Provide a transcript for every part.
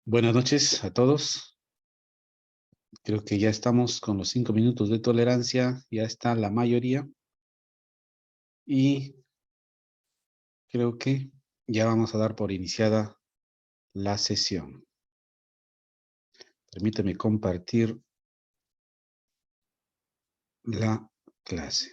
Buenas noches a todos. Creo que ya estamos con los 5 minutos de tolerancia. Ya está la mayoría. Y creo que ya vamos a dar por iniciada la sesión. Permíteme compartir la clase.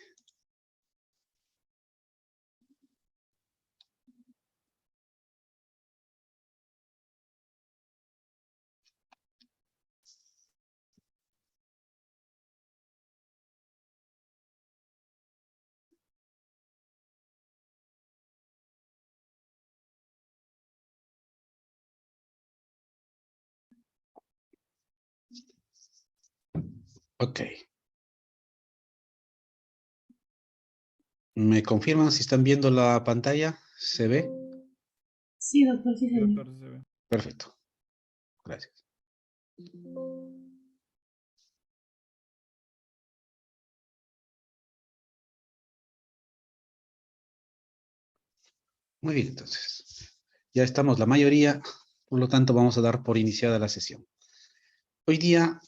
Ok. ¿Me confirman si están viendo la pantalla? ¿Se ve? Sí, doctor, sí se ve. Doctor, se ve. Perfecto. Gracias. Muy bien, entonces. Ya estamos la mayoría, por lo tanto vamos a dar por iniciada la sesión. Hoy día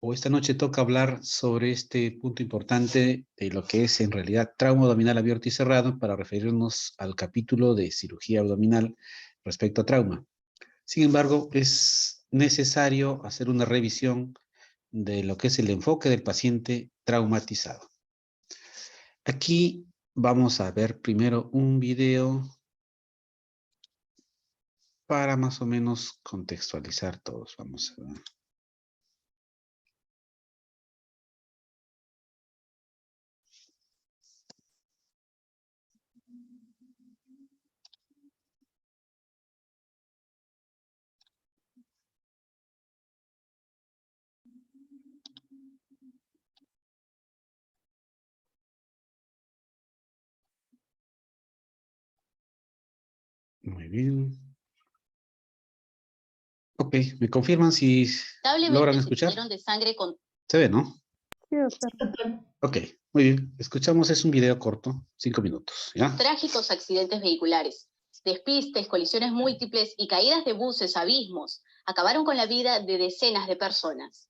o esta noche toca hablar sobre este punto importante de lo que es en realidad trauma abdominal abierto y cerrado para referirnos al capítulo de cirugía abdominal respecto a trauma. Sin embargo, es necesario hacer una revisión de lo que es el enfoque del paciente traumatizado. Aquí vamos a ver primero un video para más o menos contextualizar todos. Vamos a ver. Muy bien. Ok, ¿me confirman si logran escuchar? De sangre con... Se ve, ¿no? Sí, doctor. Ok, muy bien. Escuchamos, es un video corto, 5 minutos, ¿ya? Trágicos accidentes vehiculares, despistes, colisiones múltiples y caídas de buses, abismos, acabaron con la vida de decenas de personas.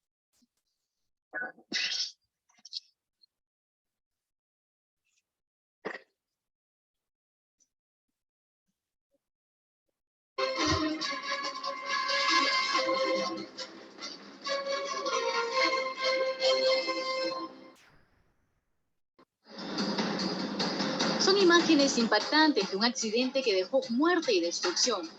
Son imágenes impactantes de un accidente que dejó muerte y destrucción.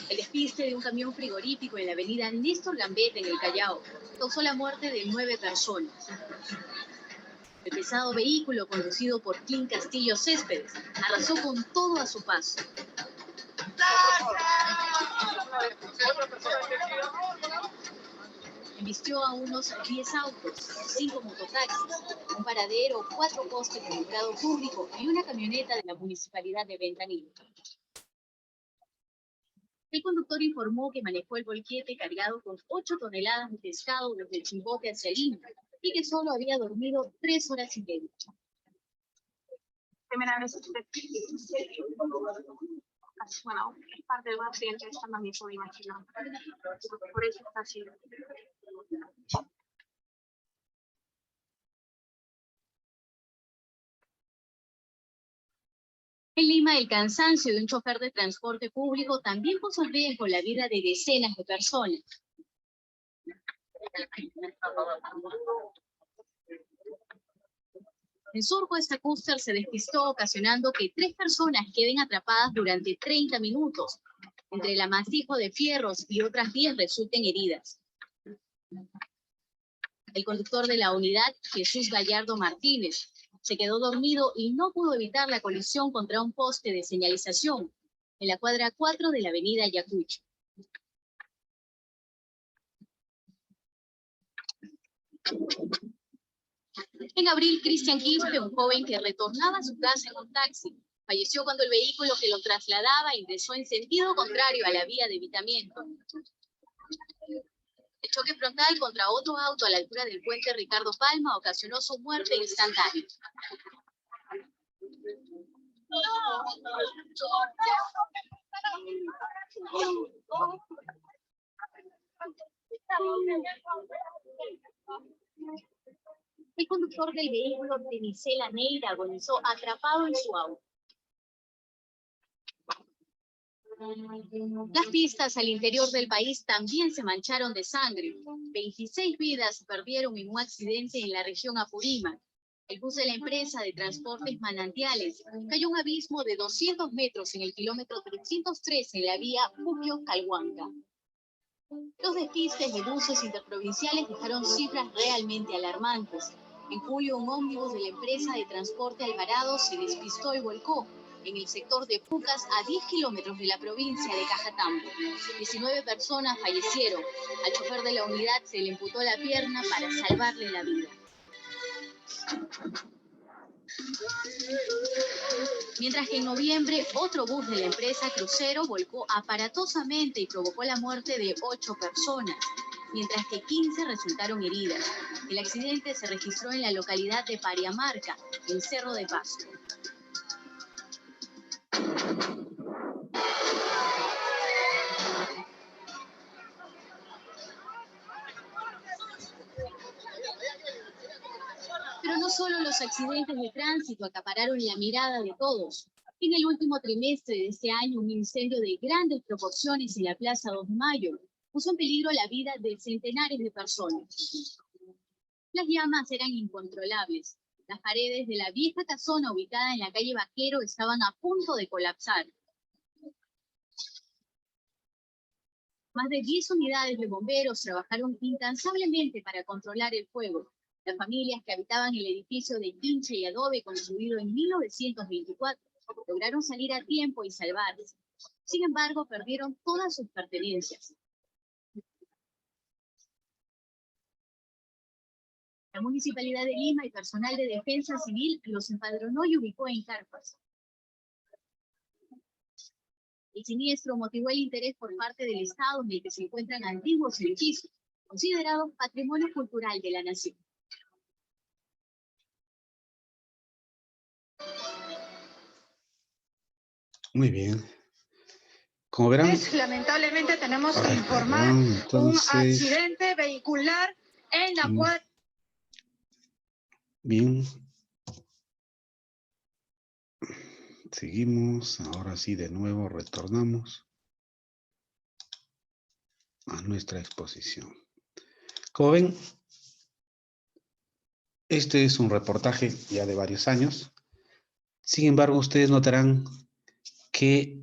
El despiste de un camión frigorífico en la avenida Néstor Gambetta en el Callao causó la muerte de 9 personas. El pesado vehículo, conducido por Kim Castillo Céspedes, arrasó con todo a su paso. Embistió a unos 10 autos, 5 mototaxis, un paradero, 4 postes de alumbrado público y una camioneta de la municipalidad de Ventanilla. El conductor informó que manejó el volquete cargado con 8 toneladas de pescado desde Chimbote hacia Lima y que solo había dormido 3 horas y media. Primera vez bueno, parte de un accidente esta magnitud, imagino. Por eso está así. En Lima, el cansancio de un chofer de transporte público también puso en riesgo la vida de decenas de personas. En Surco, esta cúster se despistó, ocasionando que 3 personas queden atrapadas durante 30 minutos. Entre el amasijo de fierros y otras 10 resulten heridas. El conductor de la unidad, Jesús Gallardo Martínez, se quedó dormido y no pudo evitar la colisión contra un poste de señalización en la cuadra 4 de la avenida Ayacucho. En abril, Cristian Quispe, un joven que retornaba a su casa en un taxi, falleció cuando el vehículo que lo trasladaba ingresó en sentido contrario a la vía de evitamiento. El choque frontal contra otro auto a la altura del puente Ricardo Palma ocasionó su muerte instantánea. El conductor del vehículo Denisela Neira agonizó atrapado en su auto. Las pistas al interior del país también se mancharon de sangre. 26 vidas se perdieron en un accidente en la región Apurímac. El bus de la empresa de transportes Manantiales cayó a un abismo de 200 metros en el kilómetro 303 en la vía Puquio-Calhuanca. Los despistes de buses interprovinciales dejaron cifras realmente alarmantes. En julio, un ómnibus de la empresa de transporte Alvarado se despistó y volcó en el sector de Pucas, a 10 kilómetros de la provincia de Cajatambo. 19 personas fallecieron. Al chofer de la unidad se le amputó la pierna para salvarle la vida. Mientras que en noviembre, otro bus de la empresa Crucero volcó aparatosamente y provocó la muerte de 8 personas, mientras que 15 resultaron heridas. El accidente se registró en la localidad de Pariamarca, en Cerro de Pasco. Pero no solo los accidentes de tránsito acapararon la mirada de todos. En el último trimestre de este año, un incendio de grandes proporciones en la Plaza 2 de Mayo puso en peligro la vida de centenares de personas. Las llamas eran incontrolables. Las paredes de la vieja casona ubicada en la calle Vaquero estaban a punto de colapsar. Más de 10 unidades de bomberos trabajaron incansablemente para controlar el fuego. Las familias que habitaban el edificio de quincha y adobe construido en 1924 lograron salir a tiempo y salvarse. Sin embargo, perdieron todas sus pertenencias. La Municipalidad de Lima y personal de Defensa Civil los empadronó y ubicó en carpas. El siniestro motivó el interés por parte del Estado en el que se encuentran antiguos edificios, considerados patrimonio cultural de la nación. Muy bien. Como verán... Lamentablemente tenemos que informar un accidente vehicular en la cual... Bien. Seguimos. Ahora sí, de nuevo retornamos a nuestra exposición. Como ven, este es un reportaje ya de varios años. Sin embargo, ustedes notarán que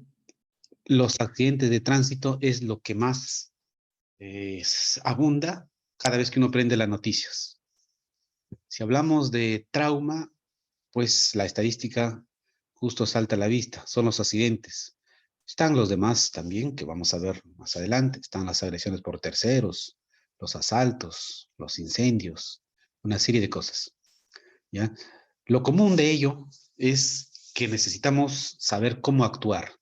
los accidentes de tránsito es lo que más abunda cada vez que uno prende las noticias. Si hablamos de trauma, pues la estadística justo salta a la vista, son los accidentes. Están los demás también, que vamos a ver más adelante. Están las agresiones por terceros, los asaltos, los incendios, una serie de cosas, ¿ya? Lo común de ello es que necesitamos saber cómo actuar.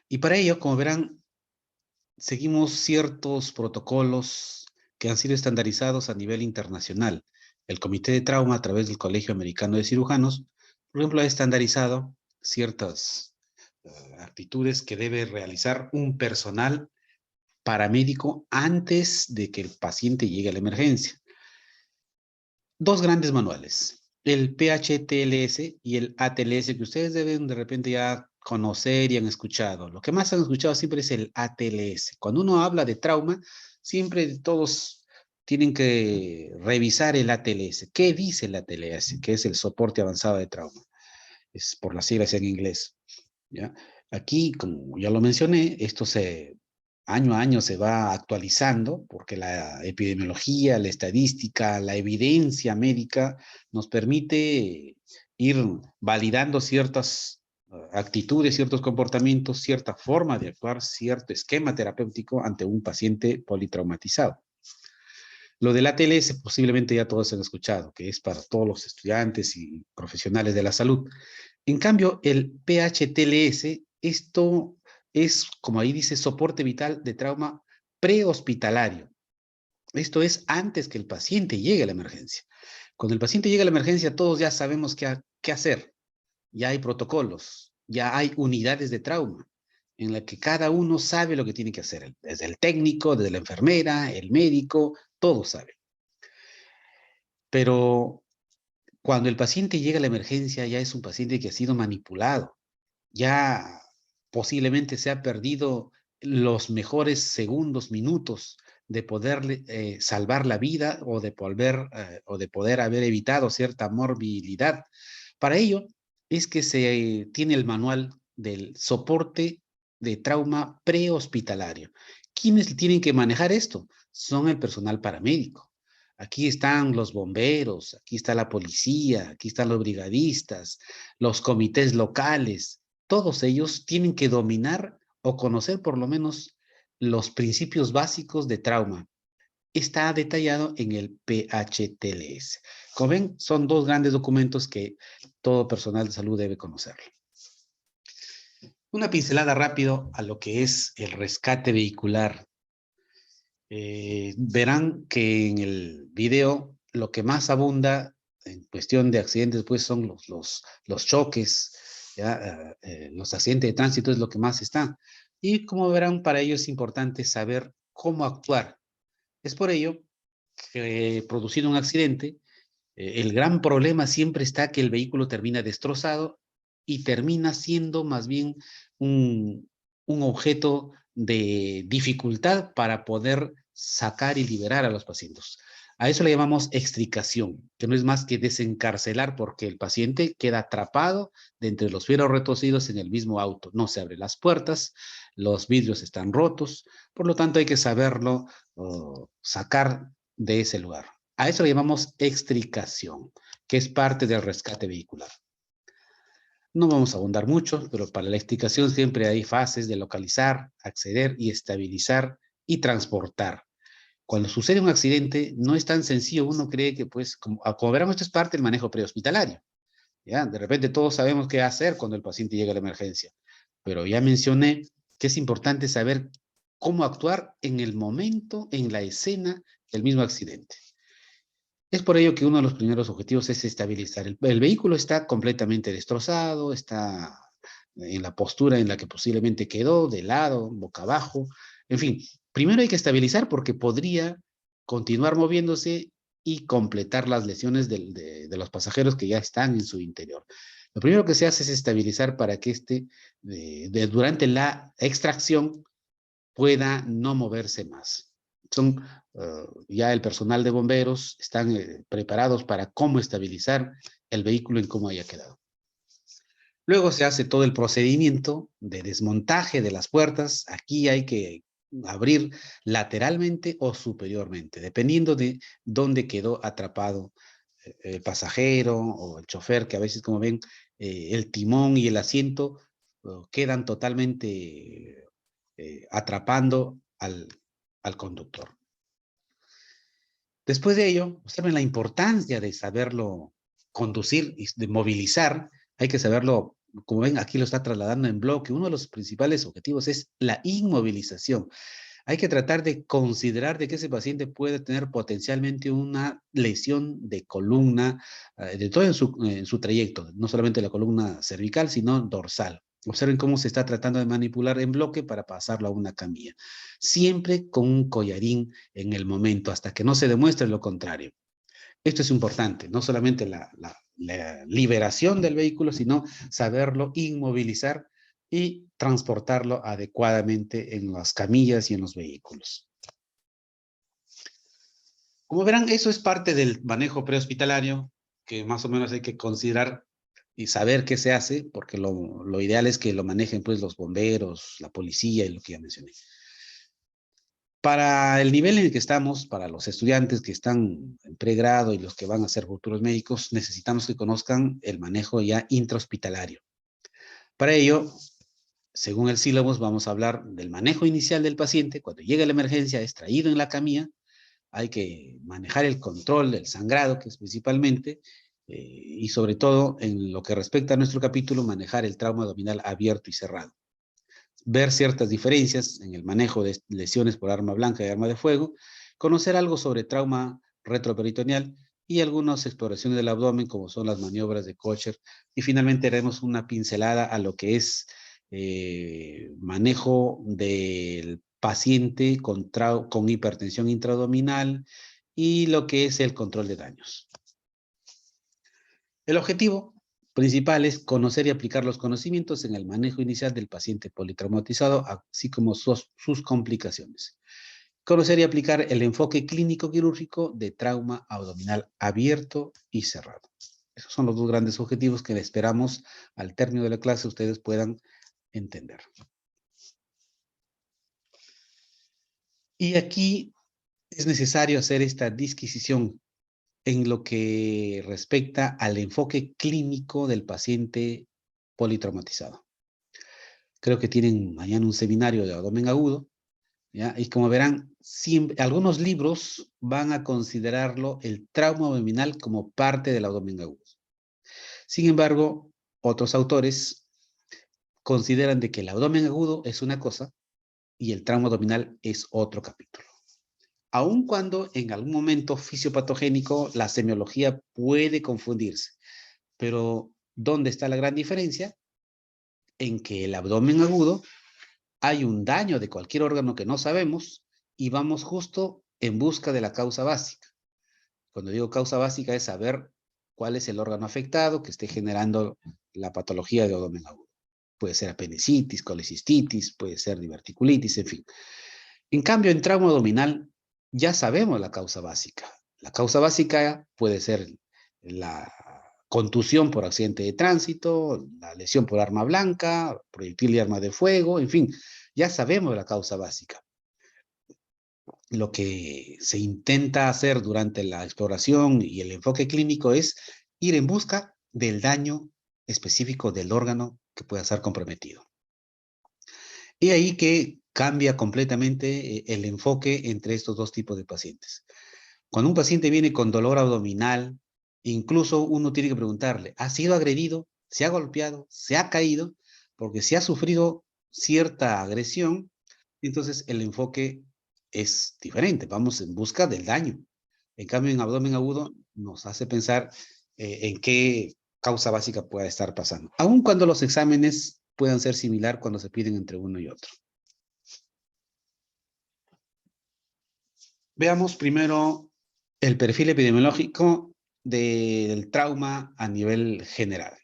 Y para ello, como verán, seguimos ciertos protocolos que han sido estandarizados a nivel internacional. El Comité de Trauma, a través del Colegio Americano de Cirujanos, por ejemplo, ha estandarizado ciertas actitudes que debe realizar un personal paramédico antes de que el paciente llegue a la emergencia. Dos grandes manuales, el PHTLS y el ATLS, que ustedes deben de repente ya conocer y han escuchado. Lo que más han escuchado siempre es el ATLS. Cuando uno habla de trauma, siempre todos tienen que revisar el ATLS. ¿Qué dice el ATLS? Que es el soporte avanzado de trauma. Es por las siglas en inglés, ¿ya? Aquí, como ya lo mencioné, esto año a año se va actualizando porque la epidemiología, la estadística, la evidencia médica nos permite ir validando ciertas actitudes, ciertos comportamientos, cierta forma de actuar, cierto esquema terapéutico ante un paciente politraumatizado. Lo del ATLS posiblemente ya todos han escuchado, que es para todos los estudiantes y profesionales de la salud. En cambio, el PHTLS, esto es, como ahí dice, soporte vital de trauma prehospitalario. Esto es antes que el paciente llegue a la emergencia. Cuando el paciente llega a la emergencia, todos ya sabemos qué hacer. Ya hay protocolos, ya hay unidades de trauma, en la que cada uno sabe lo que tiene que hacer, desde el técnico, desde la enfermera, el médico, todos saben. Pero cuando el paciente llega a la emergencia, ya es un paciente que ha sido manipulado, ya posiblemente se ha perdido los mejores segundos, minutos de poderle salvar la vida o de poder haber evitado cierta morbilidad. Para ello es que se tiene el manual del soporte de trauma prehospitalario. ¿Quiénes tienen que manejar esto? Son el personal paramédico. Aquí están los bomberos, aquí está la policía, aquí están los brigadistas, los comités locales. Todos ellos tienen que dominar o conocer por lo menos los principios básicos de trauma. Está detallado en el PHTLS. Como ven, son dos grandes documentos que todo personal de salud debe conocer. Una pincelada rápido a lo que es el rescate vehicular. Verán que en el video lo que más abunda en cuestión de accidentes pues son los choques, ¿ya? Los accidentes de tránsito es lo que más está. Y como verán, para ello es importante saber cómo actuar. Es por ello que producido un accidente, el gran problema siempre está que el vehículo termina destrozado y termina siendo más bien un objeto de dificultad para poder sacar y liberar a los pacientes. A eso le llamamos extricación, que no es más que desencarcelar porque el paciente queda atrapado de entre los fierros retorcidos en el mismo auto. No se abren las puertas, los vidrios están rotos, por lo tanto hay que saberlo sacar de ese lugar. A eso le llamamos extricación, que es parte del rescate vehicular. No vamos a abundar mucho, pero para la extricación siempre hay fases de localizar, acceder y estabilizar y transportar. Cuando sucede un accidente, no es tan sencillo. Uno cree que, pues, como verán, esto es parte del manejo prehospitalario. ¿Ya? De repente todos sabemos qué hacer cuando el paciente llega a la emergencia. Pero ya mencioné que es importante saber cómo actuar en el momento, en la escena del mismo accidente. Es por ello que uno de los primeros objetivos es estabilizar. El vehículo está completamente destrozado, está en la postura en la que posiblemente quedó, de lado, boca abajo. En fin, primero hay que estabilizar porque podría continuar moviéndose y completar las lesiones de los pasajeros que ya están en su interior. Lo primero que se hace es estabilizar para que durante la extracción pueda no moverse más. Ya el personal de bomberos están preparados para cómo estabilizar el vehículo en cómo haya quedado. Luego se hace todo el procedimiento de desmontaje de las puertas. Aquí hay que abrir lateralmente o superiormente, dependiendo de dónde quedó atrapado el pasajero o el chofer, que a veces, como ven, el timón y el asiento quedan totalmente atrapando al conductor. Después de ello, observen la importancia de saberlo conducir y de movilizar. Hay que saberlo, como ven, aquí lo está trasladando en bloque. Uno de los principales objetivos es la inmovilización. Hay que tratar de considerar de que ese paciente puede tener potencialmente una lesión de columna, de todo en su trayecto, no solamente la columna cervical, sino dorsal. Observen cómo se está tratando de manipular en bloque para pasarlo a una camilla. Siempre con un collarín en el momento, hasta que no se demuestre lo contrario. Esto es importante, no solamente la liberación del vehículo, sino saberlo inmovilizar y transportarlo adecuadamente en las camillas y en los vehículos. Como verán, eso es parte del manejo prehospitalario, que más o menos hay que considerar y saber qué se hace, porque lo ideal es que lo manejen pues los bomberos, la policía y lo que ya mencioné. Para el nivel en el que estamos, para los estudiantes que están en pregrado y los que van a ser futuros médicos, necesitamos que conozcan el manejo ya intrahospitalario. Para ello, según el sílabus, vamos a hablar del manejo inicial del paciente. Cuando llega la emergencia, es traído en la camilla, hay que manejar el control del sangrado, que es principalmente, y sobre todo, en lo que respecta a nuestro capítulo, manejar el trauma abdominal abierto y cerrado. Ver ciertas diferencias en el manejo de lesiones por arma blanca y arma de fuego, conocer algo sobre trauma retroperitoneal y algunas exploraciones del abdomen, como son las maniobras de Kocher, y finalmente haremos una pincelada a lo que es manejo del paciente con hipertensión intraabdominal y lo que es el control de daños. El objetivo principal es conocer y aplicar los conocimientos en el manejo inicial del paciente politraumatizado, así como sus complicaciones. Conocer y aplicar el enfoque clínico quirúrgico de trauma abdominal abierto y cerrado. Esos son los dos grandes objetivos que esperamos al término de la clase ustedes puedan entender. Y aquí es necesario hacer esta disquisición en lo que respecta al enfoque clínico del paciente politraumatizado. Creo que tienen mañana un seminario de abdomen agudo, ¿ya? Y como verán, algunos libros van a considerarlo el trauma abdominal como parte del abdomen agudo. Sin embargo, otros autores consideran de que el abdomen agudo es una cosa y el trauma abdominal es otro capítulo. Aun cuando en algún momento fisiopatogénico la semiología puede confundirse. Pero, ¿dónde está la gran diferencia? En que el abdomen agudo hay un daño de cualquier órgano que no sabemos y vamos justo en busca de la causa básica. Cuando digo causa básica es saber cuál es el órgano afectado que esté generando la patología de abdomen agudo. Puede ser apendicitis, colecistitis, puede ser diverticulitis, en fin. En cambio, en trauma abdominal ya sabemos la causa básica. La causa básica puede ser la contusión por accidente de tránsito, la lesión por arma blanca, proyectil y arma de fuego, en fin, ya sabemos la causa básica. Lo que se intenta hacer durante la exploración y el enfoque clínico es ir en busca del daño específico del órgano que pueda ser comprometido. Y ahí que cambia completamente el enfoque entre estos dos tipos de pacientes. Cuando un paciente viene con dolor abdominal, incluso uno tiene que preguntarle, ¿ha sido agredido? ¿Se ha golpeado? ¿Se ha caído? Porque si ha sufrido cierta agresión, entonces el enfoque es diferente. Vamos en busca del daño. En cambio, en abdomen agudo nos hace pensar en qué causa básica pueda estar pasando. Aun cuando los exámenes puedan ser similar cuando se piden entre uno y otro. Veamos primero el perfil epidemiológico del trauma a nivel general.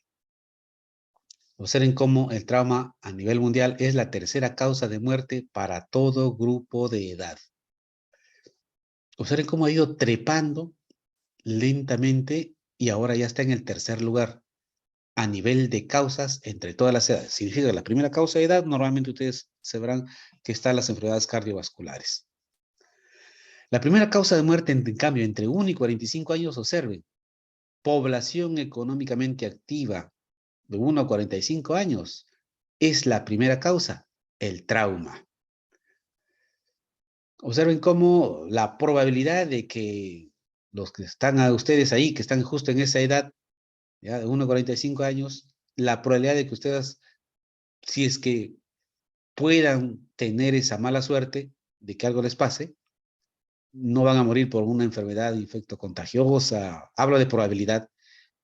Observen cómo el trauma a nivel mundial es la tercera causa de muerte para todo grupo de edad. Observen cómo ha ido trepando lentamente y ahora ya está en el tercer lugar a nivel de causas entre todas las edades. Significa que la primera causa de edad, normalmente ustedes sabrán que están las enfermedades cardiovasculares. La primera causa de muerte, en cambio, entre 1 y 45 años, observen, población económicamente activa de 1 a 45 años, es la primera causa, el trauma. Observen cómo la probabilidad de que los que están a ustedes ahí, que están justo en esa edad, ya de 1 a 45 años, la probabilidad de que ustedes, si es que puedan tener esa mala suerte de que algo les pase, no van a morir por una enfermedad infectocontagiosa, hablo de probabilidad,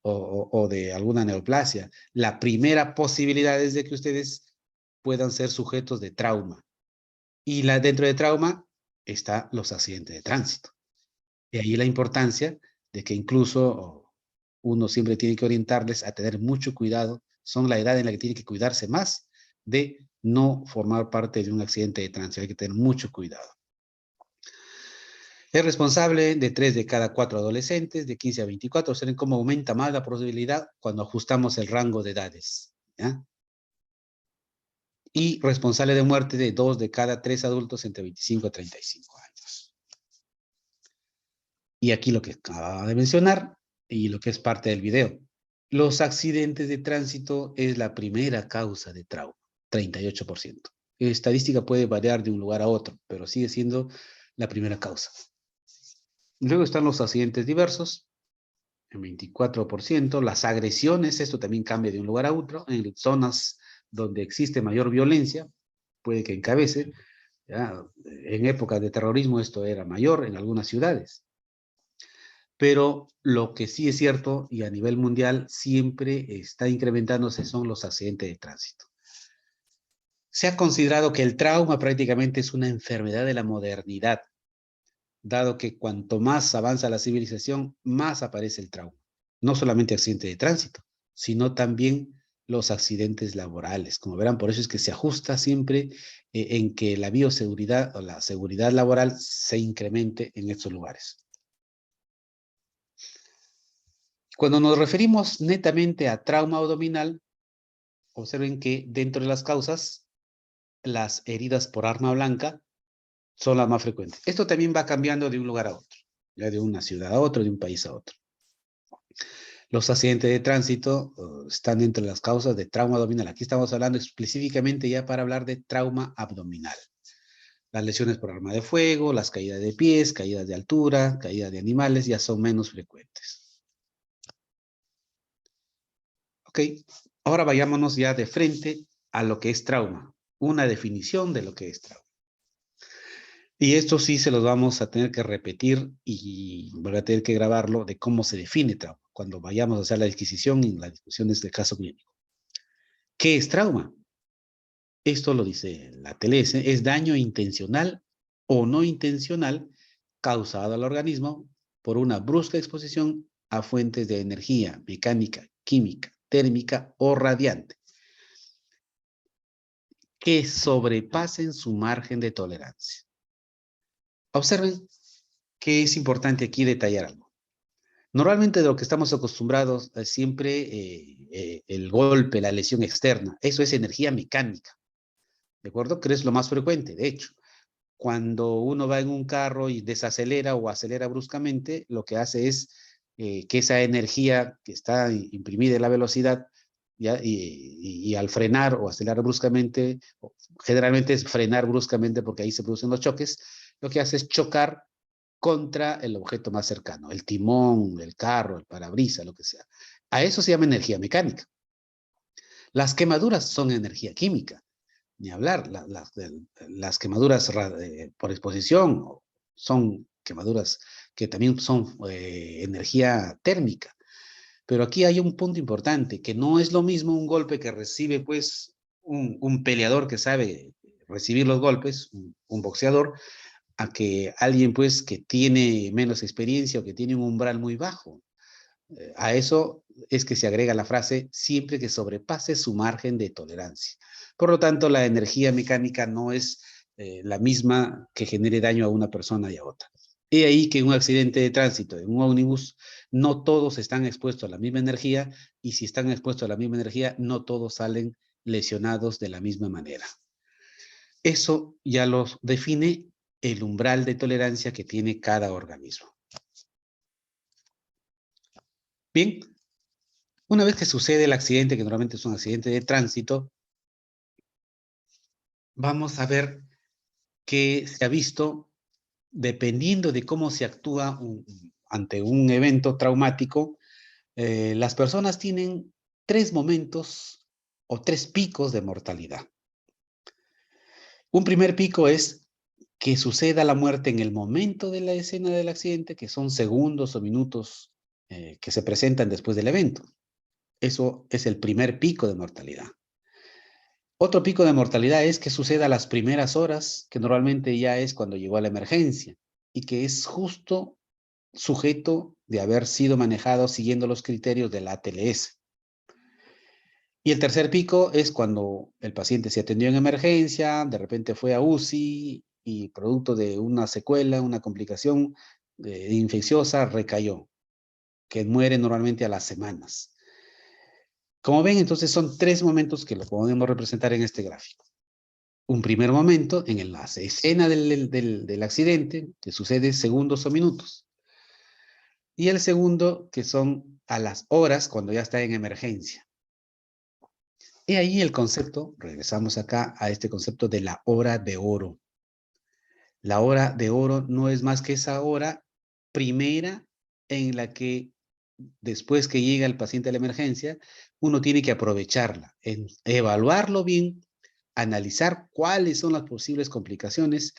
o de alguna neoplasia. La primera posibilidad es de que ustedes puedan ser sujetos de trauma. Y dentro de trauma están los accidentes de tránsito. Y ahí la importancia de que incluso uno siempre tiene que orientarles a tener mucho cuidado. Son la edad en la que tienen que cuidarse más de no formar parte de un accidente de tránsito. Hay que tener mucho cuidado. Es responsable de 3 de cada 4 adolescentes de 15 a 24. Observen cómo aumenta más la posibilidad cuando ajustamos el rango de edades, ¿ya? Y responsable de muerte de 2 de cada 3 adultos entre 25 a 35 años. Y aquí lo que acaba de mencionar y lo que es parte del video. Los accidentes de tránsito es la primera causa de trauma, 38%. La estadística puede variar de un lugar a otro, pero sigue siendo la primera causa. Luego están los accidentes diversos, en 24%. Las agresiones, esto también cambia de un lugar a otro. En zonas donde existe mayor violencia, puede que encabece. ¿Ya? En épocas de terrorismo esto era mayor en algunas ciudades. Pero lo que sí es cierto, y a nivel mundial siempre está incrementándose, son los accidentes de tránsito. Se ha considerado que el trauma prácticamente es una enfermedad de la modernidad, dado que cuanto más avanza la civilización, más aparece el trauma. No solamente accidentes de tránsito, sino también los accidentes laborales. Como verán, por eso es que se ajusta siempre en que la bioseguridad o la seguridad laboral se incremente en estos lugares. Cuando nos referimos netamente a trauma abdominal, observen que dentro de las causas, las heridas por arma blanca son las más frecuentes. Esto también va cambiando de un lugar a otro, ya de una ciudad a otro, de un país a otro. Los accidentes de tránsito están dentro de las causas de trauma abdominal. Aquí estamos hablando específicamente ya para hablar de trauma abdominal. Las lesiones por arma de fuego, las caídas de pies, caídas de altura, caídas de animales ya son menos frecuentes. Ok, ahora vayámonos ya de frente a lo que es trauma. Una definición de lo que es trauma. Y esto sí se los vamos a tener que repetir y voy a tener que grabarlo de cómo se define trauma, cuando vayamos a hacer la adquisición y la discusión de este caso clínico. ¿Qué es trauma? Esto lo dice la TLS, es daño intencional o no intencional causado al organismo por una brusca exposición a fuentes de energía mecánica, química, térmica o radiante que sobrepasen su margen de tolerancia. Observen que es importante aquí detallar algo. Normalmente de lo que estamos acostumbrados es siempre el golpe, la lesión externa. Eso es energía mecánica, ¿de acuerdo? Que es lo más frecuente. De hecho, cuando uno va en un carro y desacelera o acelera bruscamente, lo que hace es que esa energía que está imprimida en la velocidad, ¿ya? Y al frenar o acelerar bruscamente, generalmente es frenar bruscamente porque ahí se producen los choques, lo que hace es chocar contra el objeto más cercano, el timón, el carro, el parabrisas, lo que sea. A eso se llama energía mecánica. Las quemaduras son energía química, ni hablar. Las quemaduras por exposición son quemaduras que también son energía térmica. Pero aquí hay un punto importante, que no es lo mismo un golpe que recibe pues un peleador que sabe recibir los golpes, un boxeador, a que alguien pues que tiene menos experiencia o que tiene un umbral muy bajo. A eso es que se agrega la frase siempre que sobrepase su margen de tolerancia. Por lo tanto, la energía mecánica no es la misma que genere daño a una persona y a otra. Y ahí que en un accidente de tránsito, en un ómnibus, no todos están expuestos a la misma energía y si están expuestos a la misma energía, no todos salen lesionados de la misma manera. Eso ya los define el umbral de tolerancia que tiene cada organismo. Bien, una vez que sucede el accidente, que normalmente es un accidente de tránsito, vamos a ver que se ha visto, dependiendo de cómo se actúa ante un evento traumático, las personas tienen 3 momentos o 3 picos de mortalidad. Un primer pico es que suceda la muerte en el momento de la escena del accidente, que son segundos o minutos que se presentan después del evento. Eso es el primer pico de mortalidad. Otro pico de mortalidad es que suceda a las primeras horas, que normalmente ya es cuando llegó a la emergencia, y que es justo sujeto de haber sido manejado siguiendo los criterios de la ATLS. Y el tercer pico es cuando el paciente se atendió en emergencia, de repente fue a UCI y producto de una secuela, una complicación infecciosa, recayó, que muere normalmente a las semanas. Como ven, entonces son 3 momentos que lo podemos representar en este gráfico. Un primer momento en la escena del accidente, que sucede segundos o minutos. Y el segundo, que son a las horas, cuando ya está en emergencia. Y ahí el concepto, regresamos acá a este concepto de la hora de oro. La hora de oro no es más que esa hora primera en la que después que llega el paciente a la emergencia, uno tiene que aprovecharla, evaluarlo bien, analizar cuáles son las posibles complicaciones,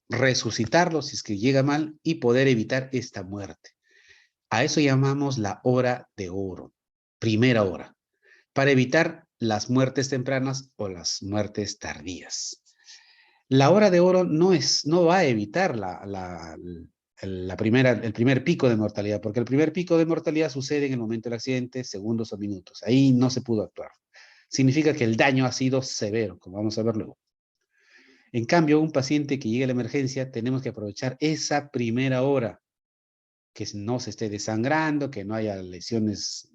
resucitarlo si es que llega mal y poder evitar esta muerte. A eso llamamos la hora de oro, primera hora, para evitar las muertes tempranas o las muertes tardías. La hora de oro no va a evitar el primer pico de mortalidad, porque el primer pico de mortalidad sucede en el momento del accidente, segundos o minutos. Ahí no se pudo actuar. Significa que el daño ha sido severo, como vamos a ver luego. En cambio, un paciente que llegue a la emergencia, tenemos que aprovechar esa primera hora, que no se esté desangrando, que no haya lesiones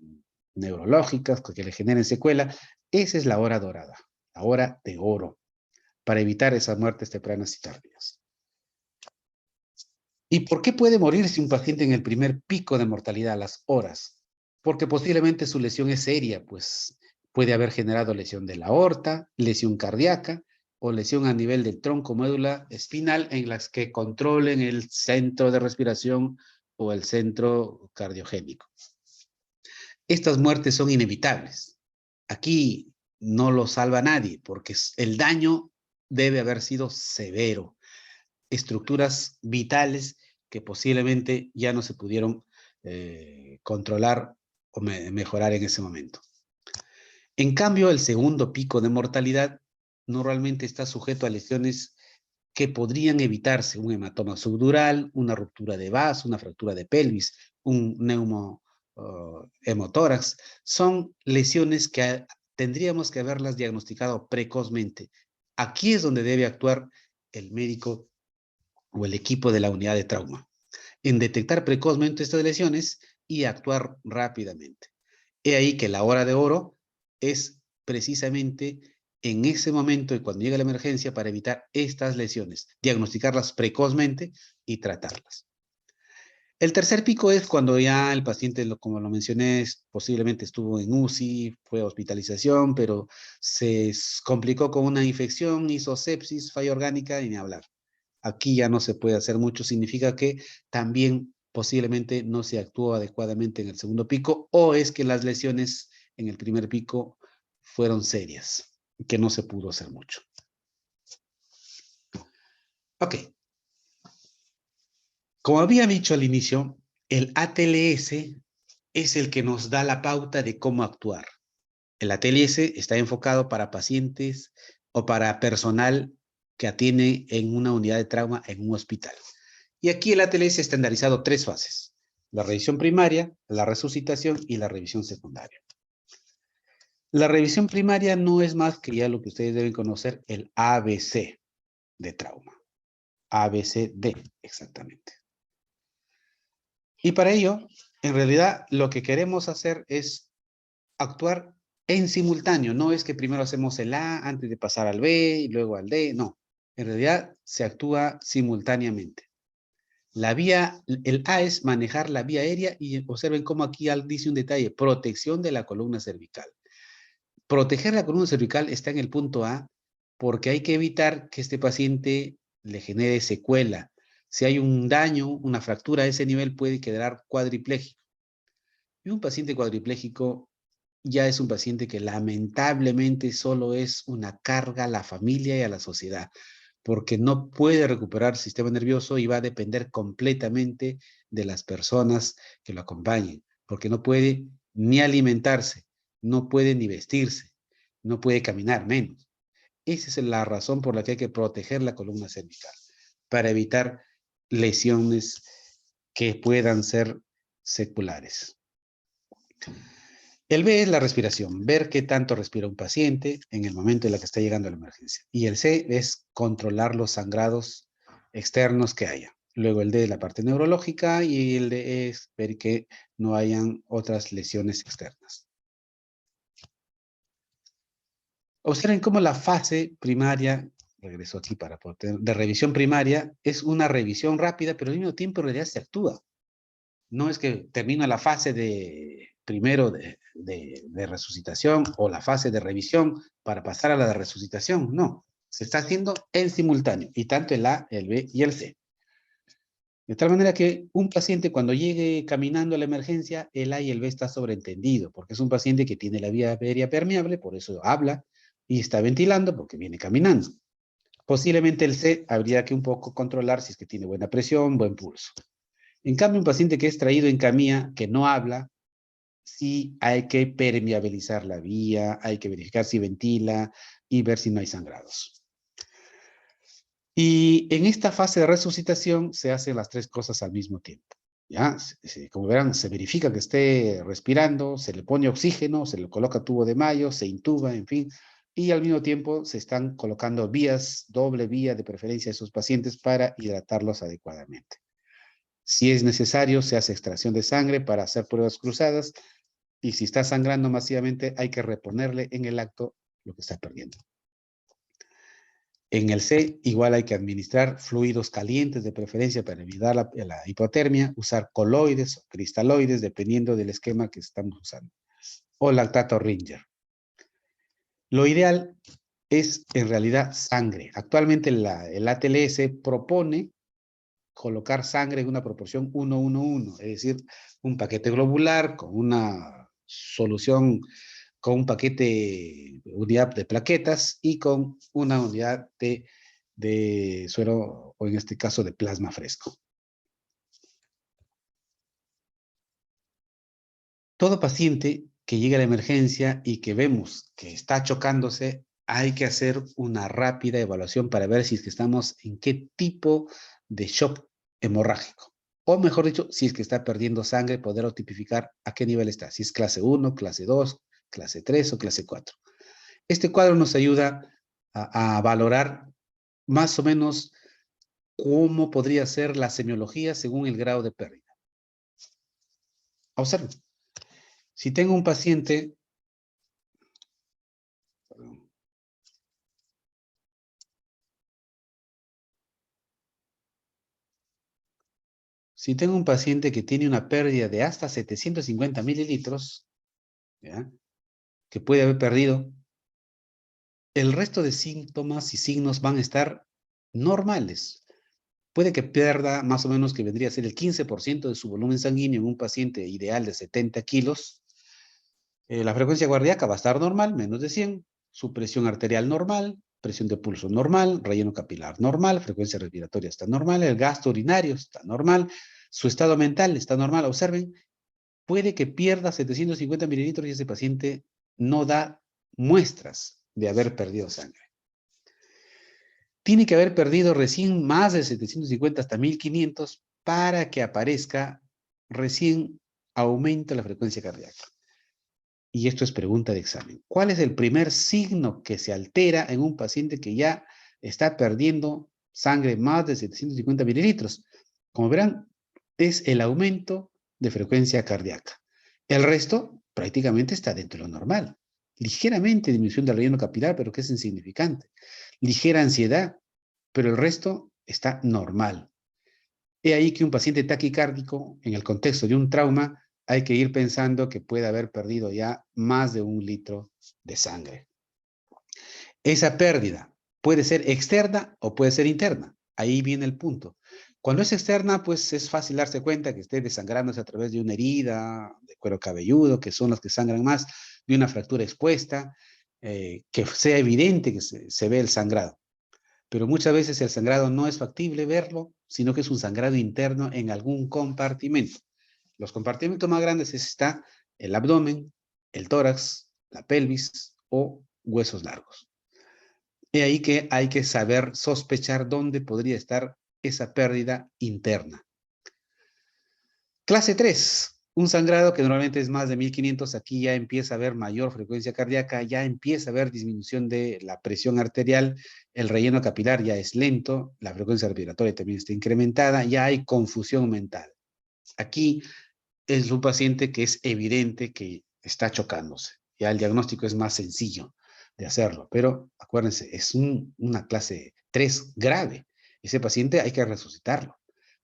neurológicas, que le generen secuela. Esa es la hora dorada, la hora de oro, para evitar esas muertes tempranas y tardías. ¿Y por qué puede morirse un paciente en el primer pico de mortalidad a las horas? Porque posiblemente su lesión es seria, pues puede haber generado lesión de la aorta, lesión cardíaca o lesión a nivel del tronco médula espinal en las que controlen el centro de respiración o el centro cardiogénico. Estas muertes son inevitables. Aquí no lo salva nadie porque el daño debe haber sido severo. Estructuras vitales que posiblemente ya no se pudieron controlar o mejorar en ese momento. En cambio, el segundo pico de mortalidad normalmente está sujeto a lesiones que podrían evitarse: un hematoma subdural, una ruptura de vaso, una fractura de pelvis, un hemotórax. Son lesiones que tendríamos que haberlas diagnosticado precozmente. Aquí es donde debe actuar el médico o el equipo de la unidad de trauma, en detectar precozmente estas lesiones y actuar rápidamente. He ahí que la hora de oro es precisamente en ese momento y cuando llega la emergencia para evitar estas lesiones, diagnosticarlas precozmente y tratarlas. El tercer pico es cuando ya el paciente, como lo mencioné, posiblemente estuvo en UCI, fue a hospitalización, pero se complicó con una infección, hizo sepsis, falla orgánica y ni hablar. Aquí ya no se puede hacer mucho, significa que también posiblemente no se actuó adecuadamente en el segundo pico, o es que las lesiones en el primer pico fueron serias, que no se pudo hacer mucho. Ok. Como había dicho al inicio, el ATLS es el que nos da la pauta de cómo actuar. El ATLS está enfocado para pacientes o para personal que atiende en una unidad de trauma en un hospital. Y aquí el ATLS ha estandarizado 3 fases: la revisión primaria, la resucitación y la revisión secundaria. La revisión primaria no es más que ya lo que ustedes deben conocer, el ABC de trauma. ABCD, exactamente. Y para ello, en realidad, lo que queremos hacer es actuar en simultáneo. No es que primero hacemos el A antes de pasar al B y luego al D, no. En realidad, se actúa simultáneamente. El A es manejar la vía aérea y observen cómo aquí dice un detalle: protección de la columna cervical. Proteger la columna cervical está en el punto A porque hay que evitar que este paciente le genere secuela. Si hay un daño, una fractura a ese nivel, puede quedar cuadripléjico. Y un paciente cuadripléjico ya es un paciente que lamentablemente solo es una carga a la familia y a la sociedad, porque no puede recuperar su sistema nervioso y va a depender completamente de las personas que lo acompañen, porque no puede ni alimentarse, no puede ni vestirse, no puede caminar menos. Esa es la razón por la que hay que proteger la columna cervical, para evitar lesiones que puedan ser seculares. El B es la respiración, ver qué tanto respira un paciente en el momento en el que está llegando a la emergencia. Y el C es controlar los sangrados externos que haya. Luego el D es la parte neurológica y el D es ver que no hayan otras lesiones externas. Observen cómo la fase primaria, regreso aquí para poder, de revisión primaria, es una revisión rápida, pero al mismo tiempo en realidad se actúa. No es que termina la fase primero de resucitación o la fase de revisión para pasar a la de resucitación. No, se está haciendo en simultáneo, y tanto el A, el B y el C. De tal manera que un paciente cuando llegue caminando a la emergencia, el A y el B está sobreentendido, porque es un paciente que tiene la vía aérea permeable, por eso habla, y está ventilando porque viene caminando. Posiblemente el C habría que un poco controlar si es que tiene buena presión, buen pulso. En cambio, un paciente que es traído en camilla, que no habla, sí hay que permeabilizar la vía, hay que verificar si ventila y ver si no hay sangrados. Y en esta fase de resucitación se hacen las tres cosas al mismo tiempo. ¿Ya? Como verán, se verifica que esté respirando, se le pone oxígeno, se le coloca tubo de Mayo, se intuba, en fin, y al mismo tiempo se están colocando vías, doble vía de preferencia a esos pacientes para hidratarlos adecuadamente. Si es necesario, se hace extracción de sangre para hacer pruebas cruzadas, y si está sangrando masivamente, hay que reponerle en el acto lo que está perdiendo. En el C, igual hay que administrar fluidos calientes de preferencia para evitar la hipotermia, usar coloides o cristaloides, dependiendo del esquema que estamos usando, o lactato Ringer. Lo ideal es, en realidad, sangre. Actualmente el ATLS propone colocar sangre en una proporción 1-1-1, es decir, un paquete globular con una solución, con un paquete, unidad de plaquetas y con una unidad de suero, o en este caso de plasma fresco. Todo paciente que llega a la emergencia y que vemos que está chocándose, hay que hacer una rápida evaluación para ver si es que estamos en qué tipo de shock hemorrágico. O mejor dicho, si es que está perdiendo sangre, poderlo tipificar a qué nivel está. Si es clase 1, clase 2, clase 3 o clase 4. Este cuadro nos ayuda a valorar más o menos cómo podría ser la semiología según el grado de pérdida. Observen. Si tengo un paciente, que tiene una pérdida de hasta 750 mililitros, ¿ya?, que puede haber perdido, el resto de síntomas y signos van a estar normales. Puede que pierda más o menos, que vendría a ser el 15% de su volumen sanguíneo en un paciente ideal de 70 kilos. La frecuencia cardíaca va a estar normal, menos de 100. Su presión arterial normal, presión de pulso normal, relleno capilar normal, frecuencia respiratoria está normal, el gasto urinario está normal, su estado mental está normal. Observen, puede que pierda 750 mililitros y ese paciente no da muestras de haber perdido sangre. Tiene que haber perdido recién más de 750 hasta 1500 para que aparezca recién aumenta la frecuencia cardíaca. Y esto es pregunta de examen. ¿Cuál es el primer signo que se altera en un paciente que ya está perdiendo sangre más de 750 mililitros? Como verán, es el aumento de frecuencia cardíaca. El resto prácticamente está dentro de lo normal. Ligeramente disminución del relleno capilar, pero que es insignificante. Ligera ansiedad, pero el resto está normal. He ahí que un paciente taquicárdico, en el contexto de un trauma, hay que ir pensando que puede haber perdido ya más de 1 litro de sangre. Esa pérdida puede ser externa o puede ser interna. Ahí viene el punto. Cuando es externa, pues es fácil darse cuenta que esté desangrándose a través de una herida, de cuero cabelludo, que son las que sangran más, de una fractura expuesta, que sea evidente que se ve el sangrado. Pero muchas veces el sangrado no es factible verlo, sino que es un sangrado interno en algún compartimento. Los compartimentos más grandes está el abdomen, el tórax, la pelvis o huesos largos. Es ahí que hay que saber sospechar dónde podría estar esa pérdida interna. Clase 3, un sangrado que normalmente es más de 1500, aquí ya empieza a haber mayor frecuencia cardíaca, ya empieza a haber disminución de la presión arterial, el relleno capilar ya es lento, la frecuencia respiratoria también está incrementada, ya hay confusión mental. Aquí es un paciente que es evidente que está chocándose. Ya el diagnóstico es más sencillo de hacerlo, pero acuérdense, es una clase 3 grave. Ese paciente hay que resucitarlo,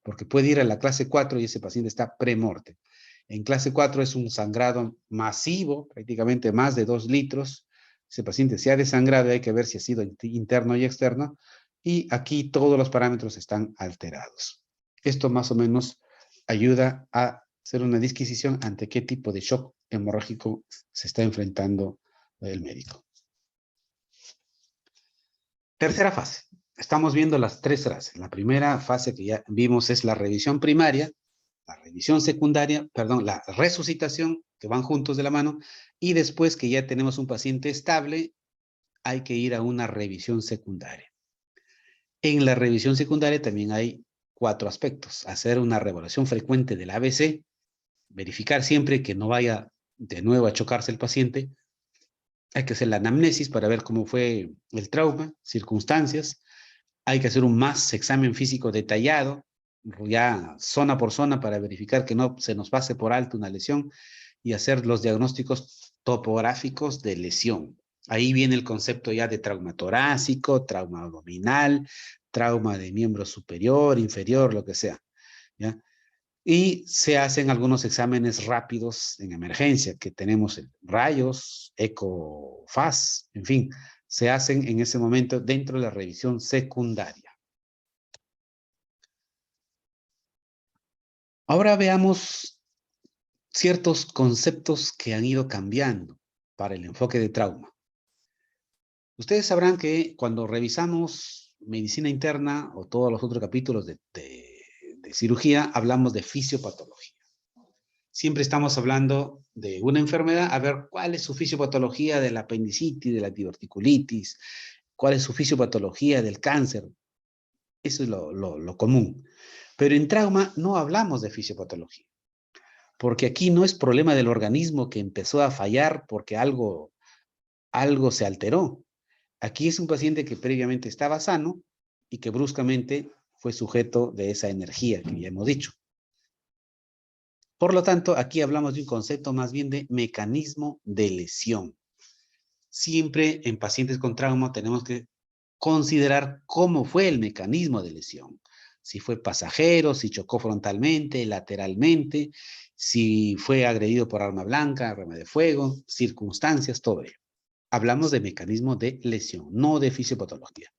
porque puede ir a la clase 4 y ese paciente está premorte. En clase 4 es un sangrado masivo, prácticamente más de 2 litros. Ese paciente se ha desangrado y hay que ver si ha sido interno y externo. Y aquí todos los parámetros están alterados. Esto más o menos ayuda a hacer una disquisición ante qué tipo de shock hemorrágico se está enfrentando el médico. Tercera fase. Estamos viendo las 3 fases. La primera fase que ya vimos es la revisión primaria, la revisión secundaria, perdón, la resucitación, que van juntos de la mano, y después que ya tenemos un paciente estable, hay que ir a una revisión secundaria. En la revisión secundaria también hay 4 aspectos. Hacer una reevaluación frecuente del ABC, verificar siempre que no vaya de nuevo a chocarse el paciente. Hay que hacer la anamnesis para ver cómo fue el trauma, circunstancias. Hay que hacer un examen físico detallado, ya zona por zona, para verificar que no se nos pase por alto una lesión y hacer los diagnósticos topográficos de lesión. Ahí viene el concepto ya de trauma torácico, trauma abdominal, trauma de miembro superior, inferior, lo que sea, ¿ya? Y se hacen algunos exámenes rápidos en emergencia, que tenemos rayos, ecofaz, en fin, se hacen en ese momento dentro de la revisión secundaria. Ahora veamos ciertos conceptos que han ido cambiando para el enfoque de trauma. Ustedes sabrán que cuando revisamos medicina interna o todos los otros capítulos de cirugía, hablamos de fisiopatología. Siempre estamos hablando de una enfermedad, a ver cuál es su fisiopatología de la apendicitis, de la diverticulitis, cuál es su fisiopatología del cáncer. Eso es lo común. Pero en trauma no hablamos de fisiopatología, porque aquí no es problema del organismo que empezó a fallar porque algo se alteró. Aquí es un paciente que previamente estaba sano y que bruscamente fue sujeto de esa energía que ya hemos dicho. Por lo tanto, aquí hablamos de un concepto más bien de mecanismo de lesión. Siempre en pacientes con trauma tenemos que considerar cómo fue el mecanismo de lesión. Si fue pasajero, si chocó frontalmente, lateralmente, si fue agredido por arma blanca, arma de fuego, circunstancias, todo ello. Hablamos de mecanismo de lesión, no de fisiopatología.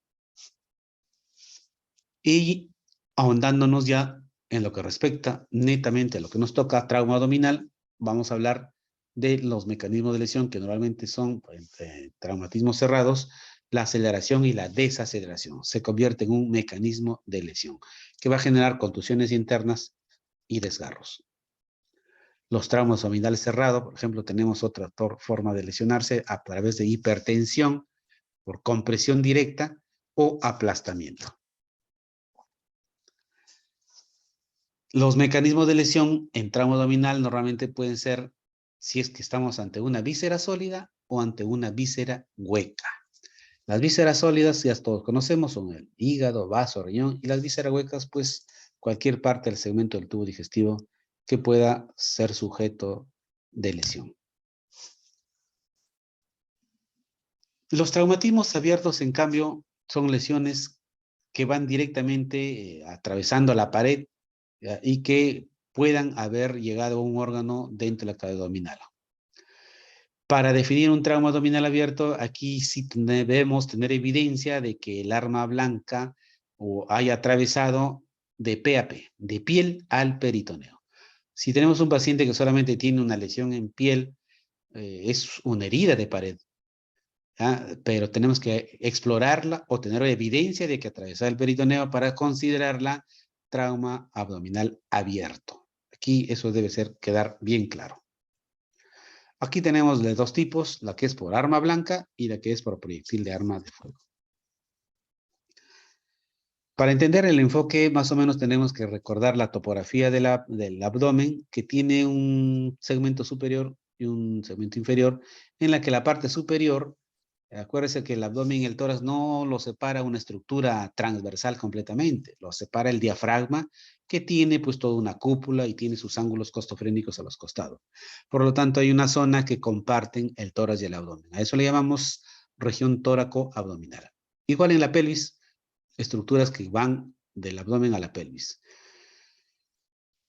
Y ahondándonos ya en lo que respecta netamente a lo que nos toca, trauma abdominal, vamos a hablar de los mecanismos de lesión que normalmente son traumatismos cerrados, la aceleración y la desaceleración. Se convierte en un mecanismo de lesión que va a generar contusiones internas y desgarros. Los traumas abdominales cerrados, por ejemplo, tenemos otra forma de lesionarse a través de hipertensión por compresión directa o aplastamiento. Los mecanismos de lesión en trauma abdominal normalmente pueden ser si es que estamos ante una víscera sólida o ante una víscera hueca. Las vísceras sólidas, ya todos conocemos, son el hígado, vaso, riñón, y las vísceras huecas, pues cualquier parte del segmento del tubo digestivo que pueda ser sujeto de lesión. Los traumatismos abiertos, en cambio, son lesiones que van directamente atravesando la pared y que puedan haber llegado a un órgano dentro de la cavidad abdominal. Para definir un trauma abdominal abierto, aquí sí debemos tener evidencia de que el arma blanca haya atravesado de pe a pe, de piel al peritoneo. Si tenemos un paciente que solamente tiene una lesión en piel, es una herida de pared, pero tenemos que explorarla o tener evidencia de que atravesó el peritoneo para considerarla trauma abdominal abierto. Aquí eso debe quedar bien claro. Aquí tenemos de 2 tipos, la que es por arma blanca y la que es por proyectil de arma de fuego. Para entender el enfoque, más o menos tenemos que recordar la topografía del abdomen, que tiene un segmento superior y un segmento inferior, en la que la parte superior, acuérdense que el abdomen y el tórax no lo separa una estructura transversal completamente, lo separa el diafragma, que tiene pues toda una cúpula y tiene sus ángulos costofrénicos a los costados. Por lo tanto, hay una zona que comparten el tórax y el abdomen. A eso le llamamos región tóraco-abdominal. Igual en la pelvis, estructuras que van del abdomen a la pelvis.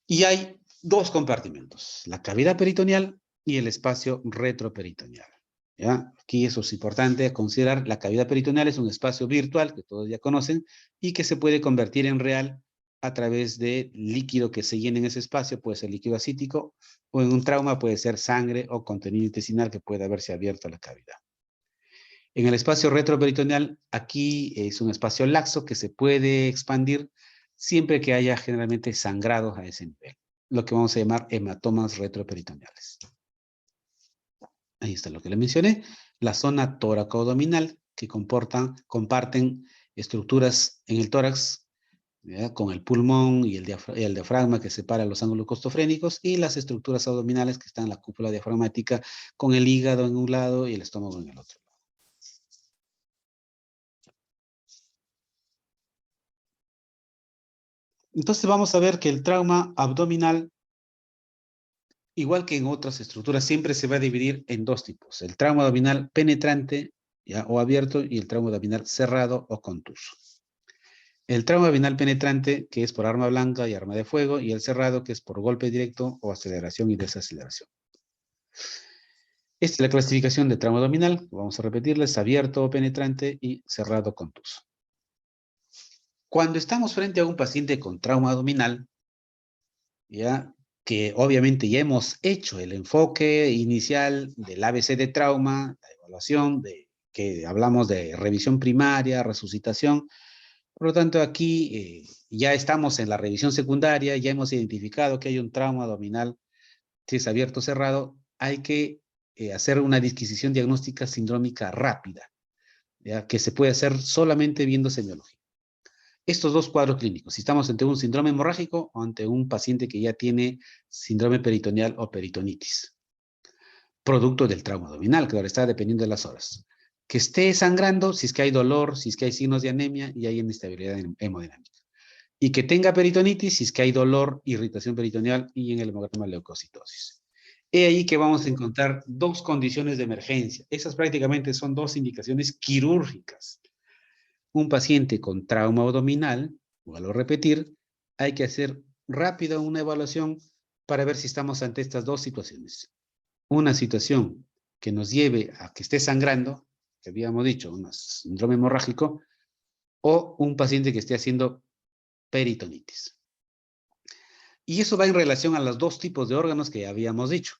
Y hay 2 compartimentos, la cavidad peritoneal y el espacio retroperitoneal. ¿Ya? Aquí eso es importante considerar. La cavidad peritoneal es un espacio virtual que todos ya conocen y que se puede convertir en real a través de líquido que se llene en ese espacio, puede ser líquido acítico, o en un trauma puede ser sangre o contenido intestinal que puede haberse abierto a la cavidad. En el espacio retroperitoneal, aquí es un espacio laxo que se puede expandir siempre que haya generalmente sangrados a ese nivel. lo que vamos a llamar hematomas retroperitoneales. Ahí está lo que le mencioné. La zona tóraco-abdominal, que comparten estructuras en el tórax, ¿ya? Con el pulmón y el diafragma que separa los ángulos costofrénicos, y las estructuras abdominales que están en la cúpula diafragmática, con el hígado en un lado y el estómago en el otro. Entonces vamos a ver que el trauma abdominal, igual que en otras estructuras, siempre se va a dividir en dos tipos. El trauma abdominal penetrante, ¿ya? O abierto, y el trauma abdominal cerrado o contuso. El trauma abdominal penetrante, que es por arma blanca y arma de fuego, y el cerrado, que es por golpe directo o aceleración y desaceleración. Esta es la clasificación de trauma abdominal. Vamos a repetirles: abierto o penetrante y cerrado contuso. Cuando estamos frente a un paciente con trauma abdominal, ya que obviamente ya hemos hecho el enfoque inicial del ABC de trauma, la evaluación, que hablamos de revisión primaria, resucitación. Por lo tanto, aquí ya estamos en la revisión secundaria, ya hemos identificado que hay un trauma abdominal, si es abierto o cerrado. Hay que hacer una disquisición diagnóstica sindrómica rápida, ¿ya? Que se puede hacer solamente viendo semiología. Estos dos cuadros clínicos, si estamos ante un síndrome hemorrágico o ante un paciente que ya tiene síndrome peritoneal o peritonitis, producto del trauma abdominal, que ahora está dependiendo de las horas. Que esté sangrando, si es que hay dolor, si es que hay signos de anemia y hay inestabilidad hemodinámica. Y que tenga peritonitis, si es que hay dolor, irritación peritoneal y en el hemograma leucocitosis. Es ahí que vamos a encontrar dos condiciones de emergencia. Esas prácticamente son dos indicaciones quirúrgicas. Un paciente con trauma abdominal, vuelvo a repetir, hay que hacer rápido una evaluación para ver si estamos ante estas dos situaciones. Una situación que nos lleve a que esté sangrando, que habíamos dicho, un síndrome hemorrágico, o un paciente que esté haciendo peritonitis. Y eso va en relación a los dos tipos de órganos que habíamos dicho.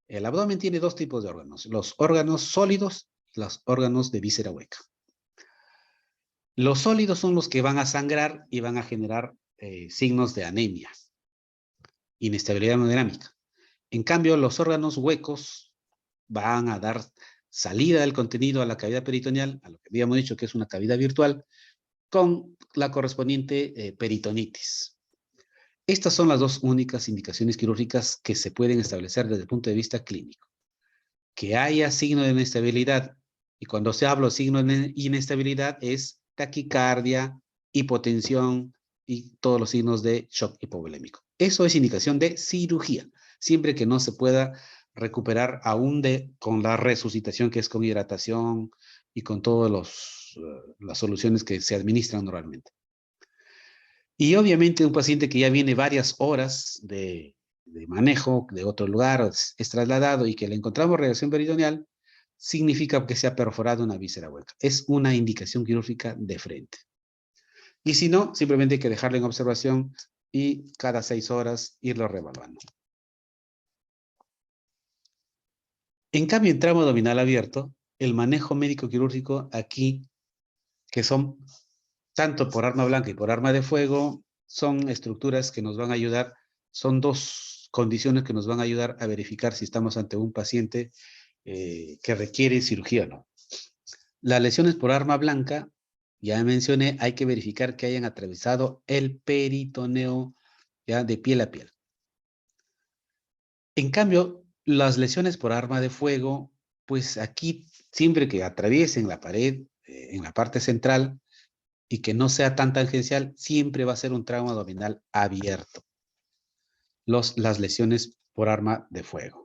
El abdomen tiene dos tipos de órganos: los órganos sólidos y los órganos de víscera hueca. Los sólidos son los que van a sangrar y van a generar signos de anemia, inestabilidad hemodinámica. En cambio, los órganos huecos van a dar salida del contenido a la cavidad peritoneal, a lo que habíamos dicho que es una cavidad virtual, con la correspondiente peritonitis. Estas son las dos únicas indicaciones quirúrgicas que se pueden establecer desde el punto de vista clínico. Que haya signo de inestabilidad, y cuando se habla de signo de inestabilidad es taquicardia, hipotensión y todos los signos de shock hipovolémico. Eso es indicación de cirugía, siempre que no se pueda recuperar aún con la resucitación, que es con hidratación y con todas las soluciones que se administran normalmente. Y obviamente un paciente que ya viene varias horas de manejo de otro lugar, es trasladado y que le encontramos reacción peritoneal, significa que se ha perforado una víscera hueca. Es una indicación quirúrgica de frente. Y si no, simplemente hay que dejarlo en observación y cada 6 horas irlo reevaluando. En cambio, en trauma abdominal abierto, el manejo médico quirúrgico aquí, que son tanto por arma blanca y por arma de fuego, son estructuras que nos van a ayudar, son dos condiciones que nos van a ayudar a verificar si estamos ante un paciente que requiere cirugía o no. Las lesiones por arma blanca, ya mencioné, hay que verificar que hayan atravesado el peritoneo, ya, de piel a piel. En cambio, las lesiones por arma de fuego, pues aquí, siempre que atraviesen la pared, en la parte central, y que no sea tan tangencial, siempre va a ser un trauma abdominal abierto. Las lesiones por arma de fuego.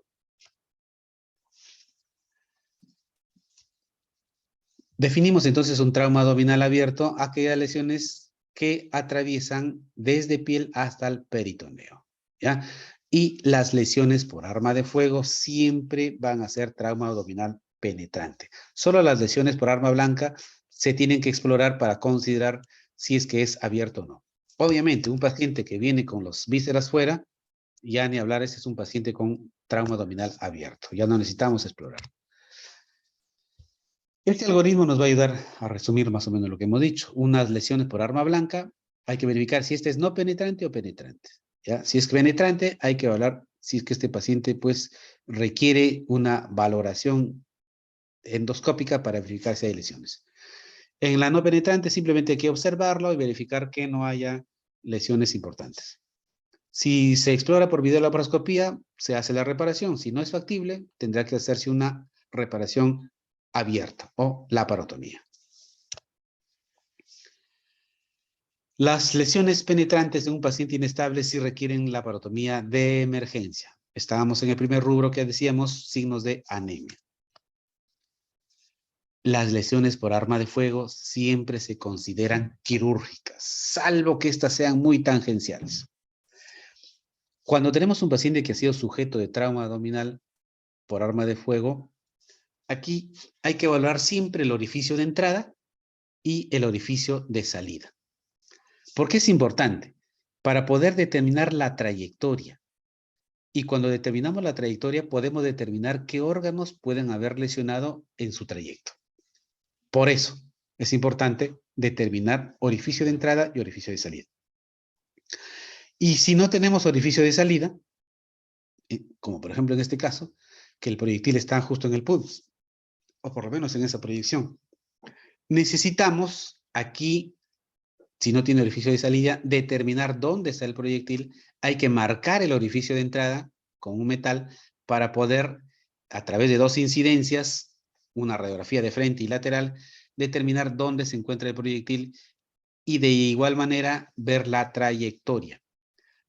Definimos entonces un trauma abdominal abierto, aquellas lesiones que atraviesan desde piel hasta el peritoneo, ¿ya? Y las lesiones por arma de fuego siempre van a ser trauma abdominal penetrante. Solo las lesiones por arma blanca se tienen que explorar para considerar si es que es abierto o no. Obviamente, un paciente que viene con los vísceras fuera, ya ni hablar, ese es un paciente con trauma abdominal abierto. Ya no necesitamos explorar. Este algoritmo nos va a ayudar a resumir más o menos lo que hemos dicho. Unas lesiones por arma blanca, hay que verificar si este es no penetrante o penetrante. ¿ya? Si es penetrante, hay que evaluar si es que este paciente pues requiere una valoración endoscópica para verificar si hay lesiones. En la no penetrante simplemente hay que observarlo y verificar que no haya lesiones importantes. Si se explora por videolaparoscopía, se hace la reparación. Si no es factible, tendrá que hacerse una reparación abierta o laparotomía. Las lesiones penetrantes de un paciente inestable sí requieren laparotomía de emergencia. Estábamos en el primer rubro que decíamos signos de anemia. Las lesiones por arma de fuego siempre se consideran quirúrgicas, salvo que éstas sean muy tangenciales. Cuando tenemos un paciente que ha sido sujeto de trauma abdominal por arma de fuego, aquí hay que evaluar siempre el orificio de entrada y el orificio de salida. ¿Por qué es importante? Para poder determinar la trayectoria. Y cuando determinamos la trayectoria, podemos determinar qué órganos pueden haber lesionado en su trayecto. Por eso es importante determinar orificio de entrada y orificio de salida. Y si no tenemos orificio de salida, como por ejemplo en este caso, que el proyectil está justo en el pubis, o por lo menos en esa proyección, necesitamos aquí, si no tiene orificio de salida, determinar dónde está el proyectil. Hay que marcar el orificio de entrada con un metal para poder, a través de dos incidencias, una radiografía de frente y lateral, determinar dónde se encuentra el proyectil y de igual manera ver la trayectoria.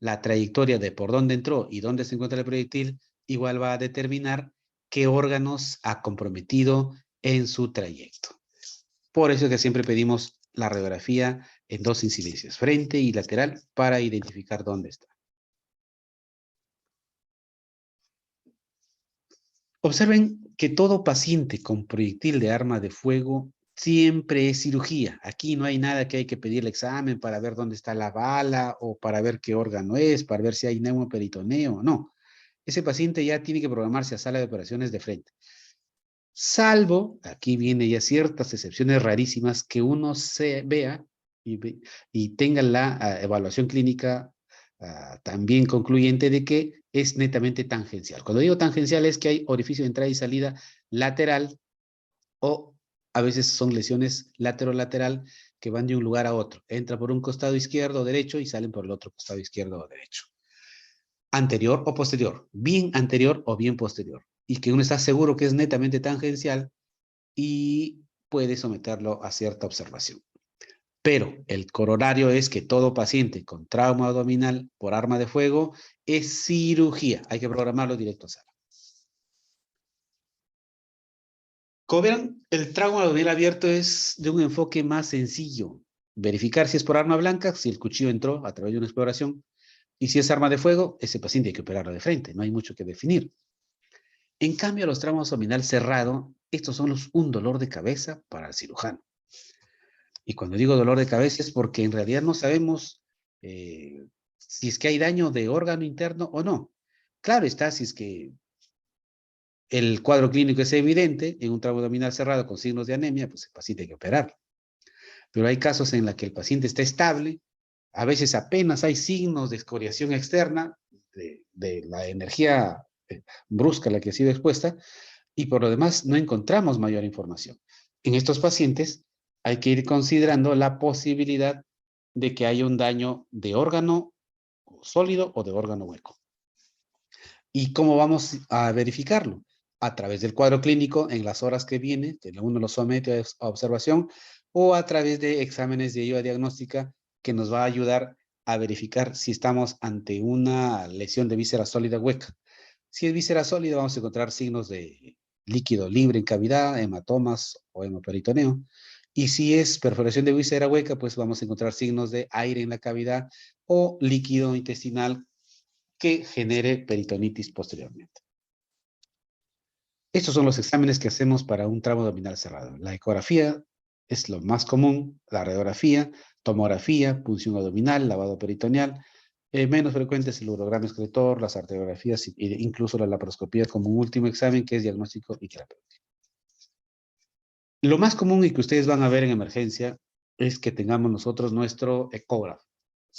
La trayectoria de por dónde entró y dónde se encuentra el proyectil igual va a determinar qué órganos ha comprometido en su trayecto. Por eso es que siempre pedimos la radiografía en dos incidencias, frente y lateral, para identificar dónde está. Observen que todo paciente con proyectil de arma de fuego siempre es cirugía. Aquí no hay nada que hay que pedir el examen para ver dónde está la bala o para ver qué órgano es, para ver si hay neumoperitoneo. No. Ese paciente ya tiene que programarse a sala de operaciones de frente. Salvo, aquí viene ya ciertas excepciones rarísimas, que uno se vea y tenga la evaluación clínica también concluyente de que es netamente tangencial. Cuando digo tangencial es que hay orificio de entrada y salida lateral o a veces son lesiones lateral que van de un lugar a otro. Entra por un costado izquierdo o derecho y salen por el otro costado izquierdo o derecho. Anterior o posterior, bien anterior o bien posterior. Y que uno está seguro que es netamente tangencial y puede someterlo a cierta observación. Pero el corolario es que todo paciente con trauma abdominal por arma de fuego es cirugía. Hay que programarlo directo a sala. Como verán, el trauma abdominal abierto es de un enfoque más sencillo. Verificar si es por arma blanca, si el cuchillo entró a través de una exploración, y si es arma de fuego, ese paciente hay que operarlo de frente. No hay mucho que definir. En cambio, los traumas abdominal cerrado, estos son un dolor de cabeza para el cirujano. Y cuando digo dolor de cabeza es porque en realidad no sabemos si es que hay daño de órgano interno o no. Claro está, si es que el cuadro clínico es evidente en un trauma abdominal cerrado con signos de anemia, pues el paciente hay que operarlo. Pero hay casos en los que el paciente está estable, a veces apenas hay signos de escoriación externa de la energía brusca a la que ha sido expuesta, y por lo demás no encontramos mayor información. En estos pacientes hay que ir considerando la posibilidad de que haya un daño de órgano sólido o de órgano hueco. ¿Y cómo vamos a verificarlo? A través del cuadro clínico en las horas que viene, que uno lo somete a observación, o a través de exámenes de ayuda diagnóstica que nos va a ayudar a verificar si estamos ante una lesión de víscera sólida hueca. Si es víscera sólida, vamos a encontrar signos de líquido libre en cavidad, hematomas o hemoperitoneo. Y si es perforación de víscera hueca, pues vamos a encontrar signos de aire en la cavidad o líquido intestinal que genere peritonitis posteriormente. Estos son los exámenes que hacemos para un trauma abdominal cerrado. La ecografía es lo más común, la radiografía, tomografía, punción abdominal, lavado peritoneal. Menos frecuente es el urograma excretor, las arteriografías e incluso la laparoscopía como un último examen que es diagnóstico y terapéutico. Lo más común y que ustedes van a ver en emergencia es que tengamos nosotros nuestro ecógrafo.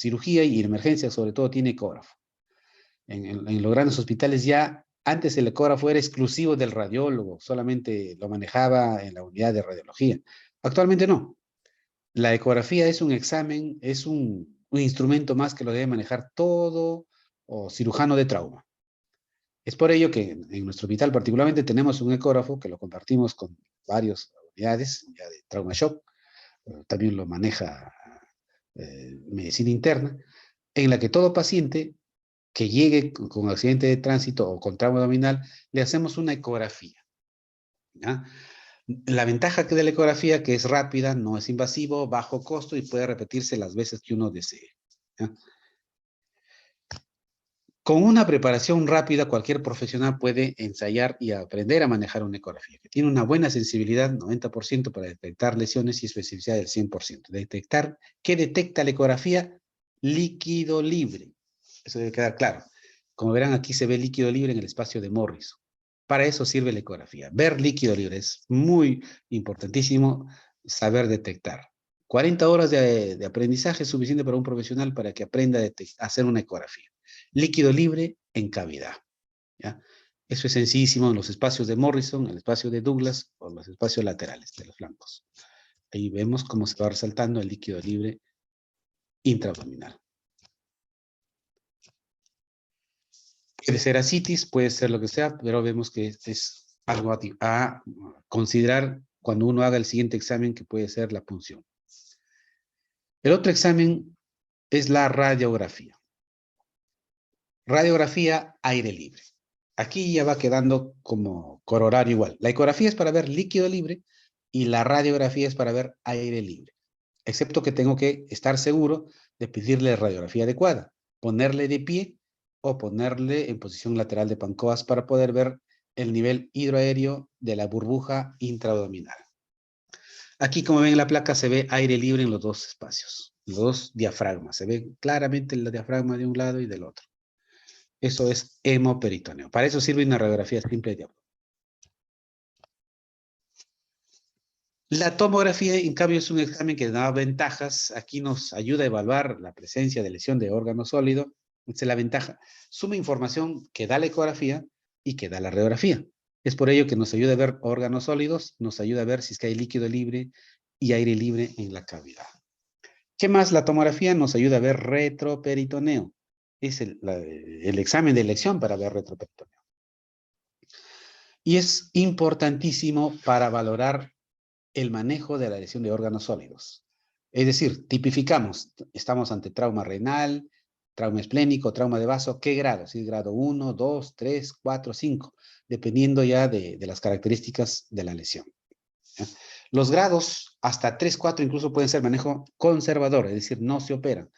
cirugía y en emergencia sobre todo tiene ecógrafo. En los grandes hospitales ya, antes el ecógrafo era exclusivo del radiólogo, solamente lo manejaba en la unidad de radiología. Actualmente no. La ecografía es un examen, es un instrumento más que lo debe manejar todo cirujano de trauma. Es por ello que en nuestro hospital particularmente tenemos un ecógrafo que lo compartimos con varias unidades ya de trauma shock, también lo maneja medicina interna, en la que todo paciente que llegue con accidente de tránsito o con trauma abdominal, le hacemos una ecografía, ¿ya? La ventaja que de la ecografía que es rápida, no es invasivo, bajo costo y puede repetirse las veces que uno desee, ¿ya? Con una preparación rápida, cualquier profesional puede ensayar y aprender a manejar una ecografía, que tiene una buena sensibilidad, 90% para detectar lesiones y especificidad del 100%. Detectar, ¿qué detecta la ecografía? Líquido libre. Eso debe quedar claro. Como verán, aquí se ve líquido libre en el espacio de Morrison. Para eso sirve la ecografía. Ver líquido libre es muy importantísimo saber detectar. 40 horas de aprendizaje es suficiente para un profesional para que aprenda a hacer una ecografía. Líquido libre en cavidad, ¿ya? Eso es sencillísimo en los espacios de Morrison, el espacio de Douglas o los espacios laterales de los flancos. Ahí vemos cómo se va resaltando el líquido libre intraabdominal. Puede ser ascitis, puede ser lo que sea, pero vemos que es algo a considerar cuando uno haga el siguiente examen, que puede ser la punción. El otro examen es la radiografía. Radiografía aire libre. Aquí ya va quedando como corolario igual. La ecografía es para ver líquido libre y la radiografía es para ver aire libre. Excepto que tengo que estar seguro de pedirle radiografía adecuada, ponerle de pie o ponerle en posición lateral de Pancoas para poder ver el nivel hidroaéreo de la burbuja intraabdominal. Aquí, como ven en la placa, se ve aire libre en los dos espacios, los dos diafragmas. Se ve claramente el diafragma de un lado y del otro. Eso es hemoperitoneo. Para eso sirve una radiografía simple de abdomen. La tomografía, en cambio, es un examen que da ventajas. Aquí nos ayuda a evaluar la presencia de lesión de órgano sólido. Esa es la ventaja. Suma información que da la ecografía y que da la radiografía. Es por ello que nos ayuda a ver órganos sólidos, nos ayuda a ver si es que hay líquido libre y aire libre en la cavidad. ¿Qué más? La tomografía nos ayuda a ver retroperitoneo. Es el examen de elección para ver retroperitoneo. Y es importantísimo para valorar el manejo de la lesión de órganos sólidos. Es decir, tipificamos, estamos ante trauma renal, trauma esplénico, trauma de vaso, ¿qué grado? Si es grado 1, 2, 3, 4, 5, dependiendo ya de las características de la lesión, ¿ya? Los grados hasta 3, 4 incluso pueden ser manejo conservador, es decir, no se operan.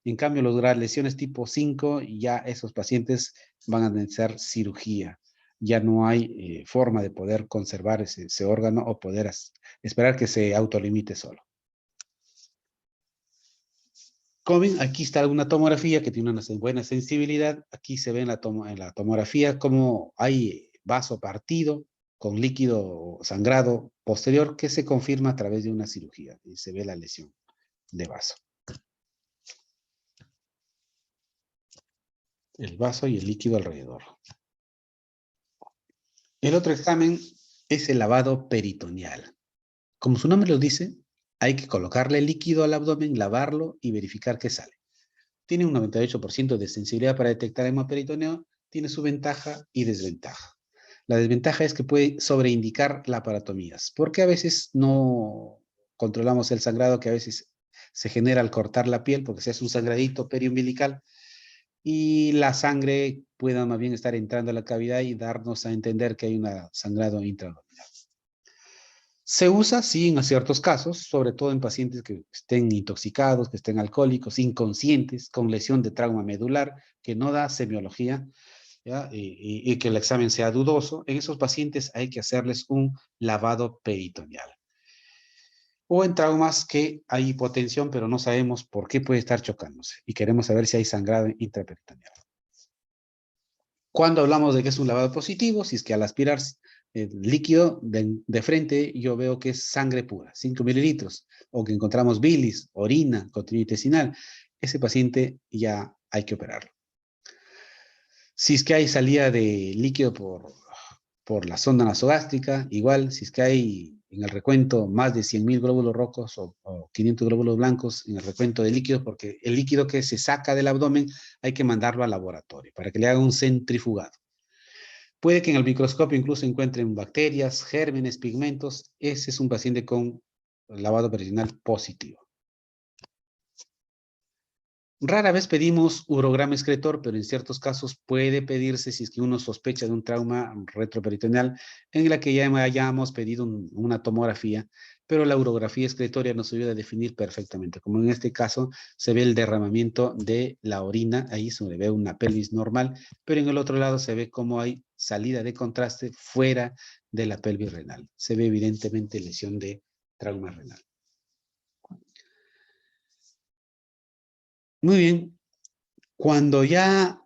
En cambio, las lesiones tipo 5, ya esos pacientes van a necesitar cirugía. Ya no hay forma de poder conservar ese órgano o poder esperar que se autolimite solo. Como ven, aquí está una tomografía que tiene una buena sensibilidad. Aquí se ve en la tomografía cómo hay vaso partido con líquido sangrado posterior que se confirma a través de una cirugía y se ve la lesión de vaso. El vaso y el líquido alrededor. El otro examen es el lavado peritoneal. Como su nombre lo dice, hay que colocarle líquido al abdomen, lavarlo y verificar qué sale. Tiene un 98% de sensibilidad para detectar hemoperitoneo, tiene su ventaja y desventaja. La desventaja es que puede sobreindicar laparotomías, porque a veces no controlamos el sangrado que a veces se genera al cortar la piel, porque se hace un sangradito periumbilical, y la sangre pueda más bien estar entrando a la cavidad y darnos a entender que hay un sangrado intraabdominal. Se usa, sí, en ciertos casos, sobre todo en pacientes que estén intoxicados, que estén alcohólicos, inconscientes, con lesión de trauma medular, que no da semiología, ¿ya? Y que el examen sea dudoso. En esos pacientes hay que hacerles un lavado peritoneal. O en traumas que hay hipotensión, pero no sabemos por qué puede estar chocándose. Y queremos saber si hay sangrado intraperitoneal. Cuando hablamos de que es un lavado positivo, si es que al aspirar líquido de frente, yo veo que es sangre pura, 5 mililitros, o que encontramos bilis, orina, contenido intestinal. ese paciente ya hay que operarlo. Si es que hay salida de líquido por la sonda nasogástrica, igual, si es que hay en el recuento más de 100.000 glóbulos rojos o 500 glóbulos blancos en el recuento de líquidos, porque el líquido que se saca del abdomen hay que mandarlo al laboratorio para que le haga un centrifugado. Puede que en el microscopio incluso encuentren bacterias, gérmenes, pigmentos. Ese es un paciente con lavado peritoneal positivo. Rara vez pedimos urograma excretor, pero en ciertos casos puede pedirse si es que uno sospecha de un trauma retroperitoneal en la que ya hayamos pedido una tomografía, pero la urografía excretoria nos ayuda a definir perfectamente. Como en este caso se ve el derramamiento de la orina, ahí se ve una pelvis normal, pero en el otro lado se ve cómo hay salida de contraste fuera de la pelvis renal. Se ve evidentemente lesión de trauma renal. Muy bien. Cuando ya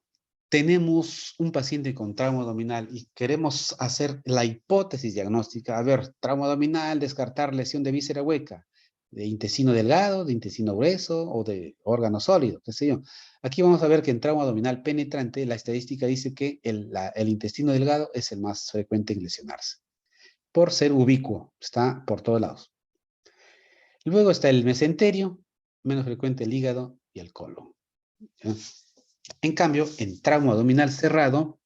tenemos un paciente con trauma abdominal y queremos hacer la hipótesis diagnóstica, a ver, trauma abdominal, descartar lesión de víscera hueca, de intestino delgado, de intestino grueso o de órgano sólido, qué sé yo. Aquí vamos a ver que en trauma abdominal penetrante la estadística dice que el intestino delgado es el más frecuente en lesionarse, por ser ubicuo, está por todos lados. Luego está el mesenterio, menos frecuente el hígado y el colon. ¿Ya? En cambio, en trauma abdominal cerrado,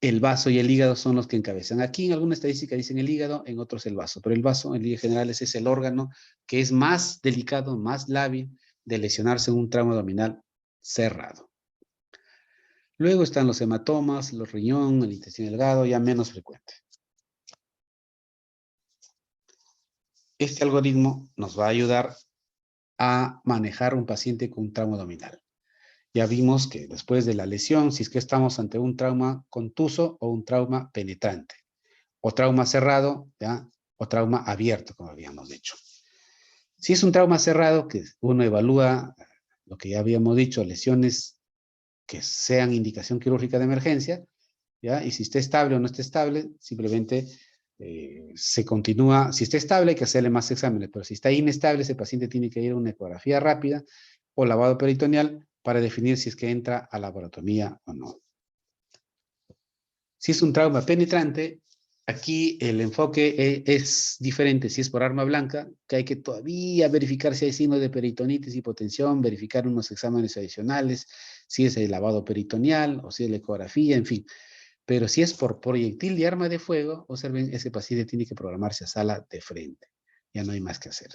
el vaso y el hígado son los que encabezan. Aquí en alguna estadística dicen el hígado, en otros el vaso, pero el vaso en líneas generales es el órgano que es más delicado, más lábil de lesionarse en un trauma abdominal cerrado. Luego están los hematomas, los riñón, el intestino delgado, ya menos frecuente. Este algoritmo nos va a ayudar a manejar un paciente con trauma abdominal. Ya vimos que después de la lesión, si es que estamos ante un trauma contuso o un trauma penetrante, o trauma cerrado, ¿ya? O trauma abierto, como habíamos dicho. Si es un trauma cerrado, que uno evalúa lo que ya habíamos dicho, lesiones que sean indicación quirúrgica de emergencia, ¿ya? Y si está estable o no está estable, simplemente se continúa. Si está estable, hay que hacerle más exámenes, pero si está inestable, ese paciente tiene que ir a una ecografía rápida o lavado peritoneal para definir si es que entra a laparotomía o no. Si es un trauma penetrante, aquí el enfoque es diferente. Si es por arma blanca, que hay que todavía verificar si hay signos de peritonitis, hipotensión, verificar unos exámenes adicionales, si es el lavado peritoneal o si es la ecografía, en fin. Pero si es por proyectil de arma de fuego, observen, ese paciente tiene que programarse a sala de frente. Ya no hay más que hacer.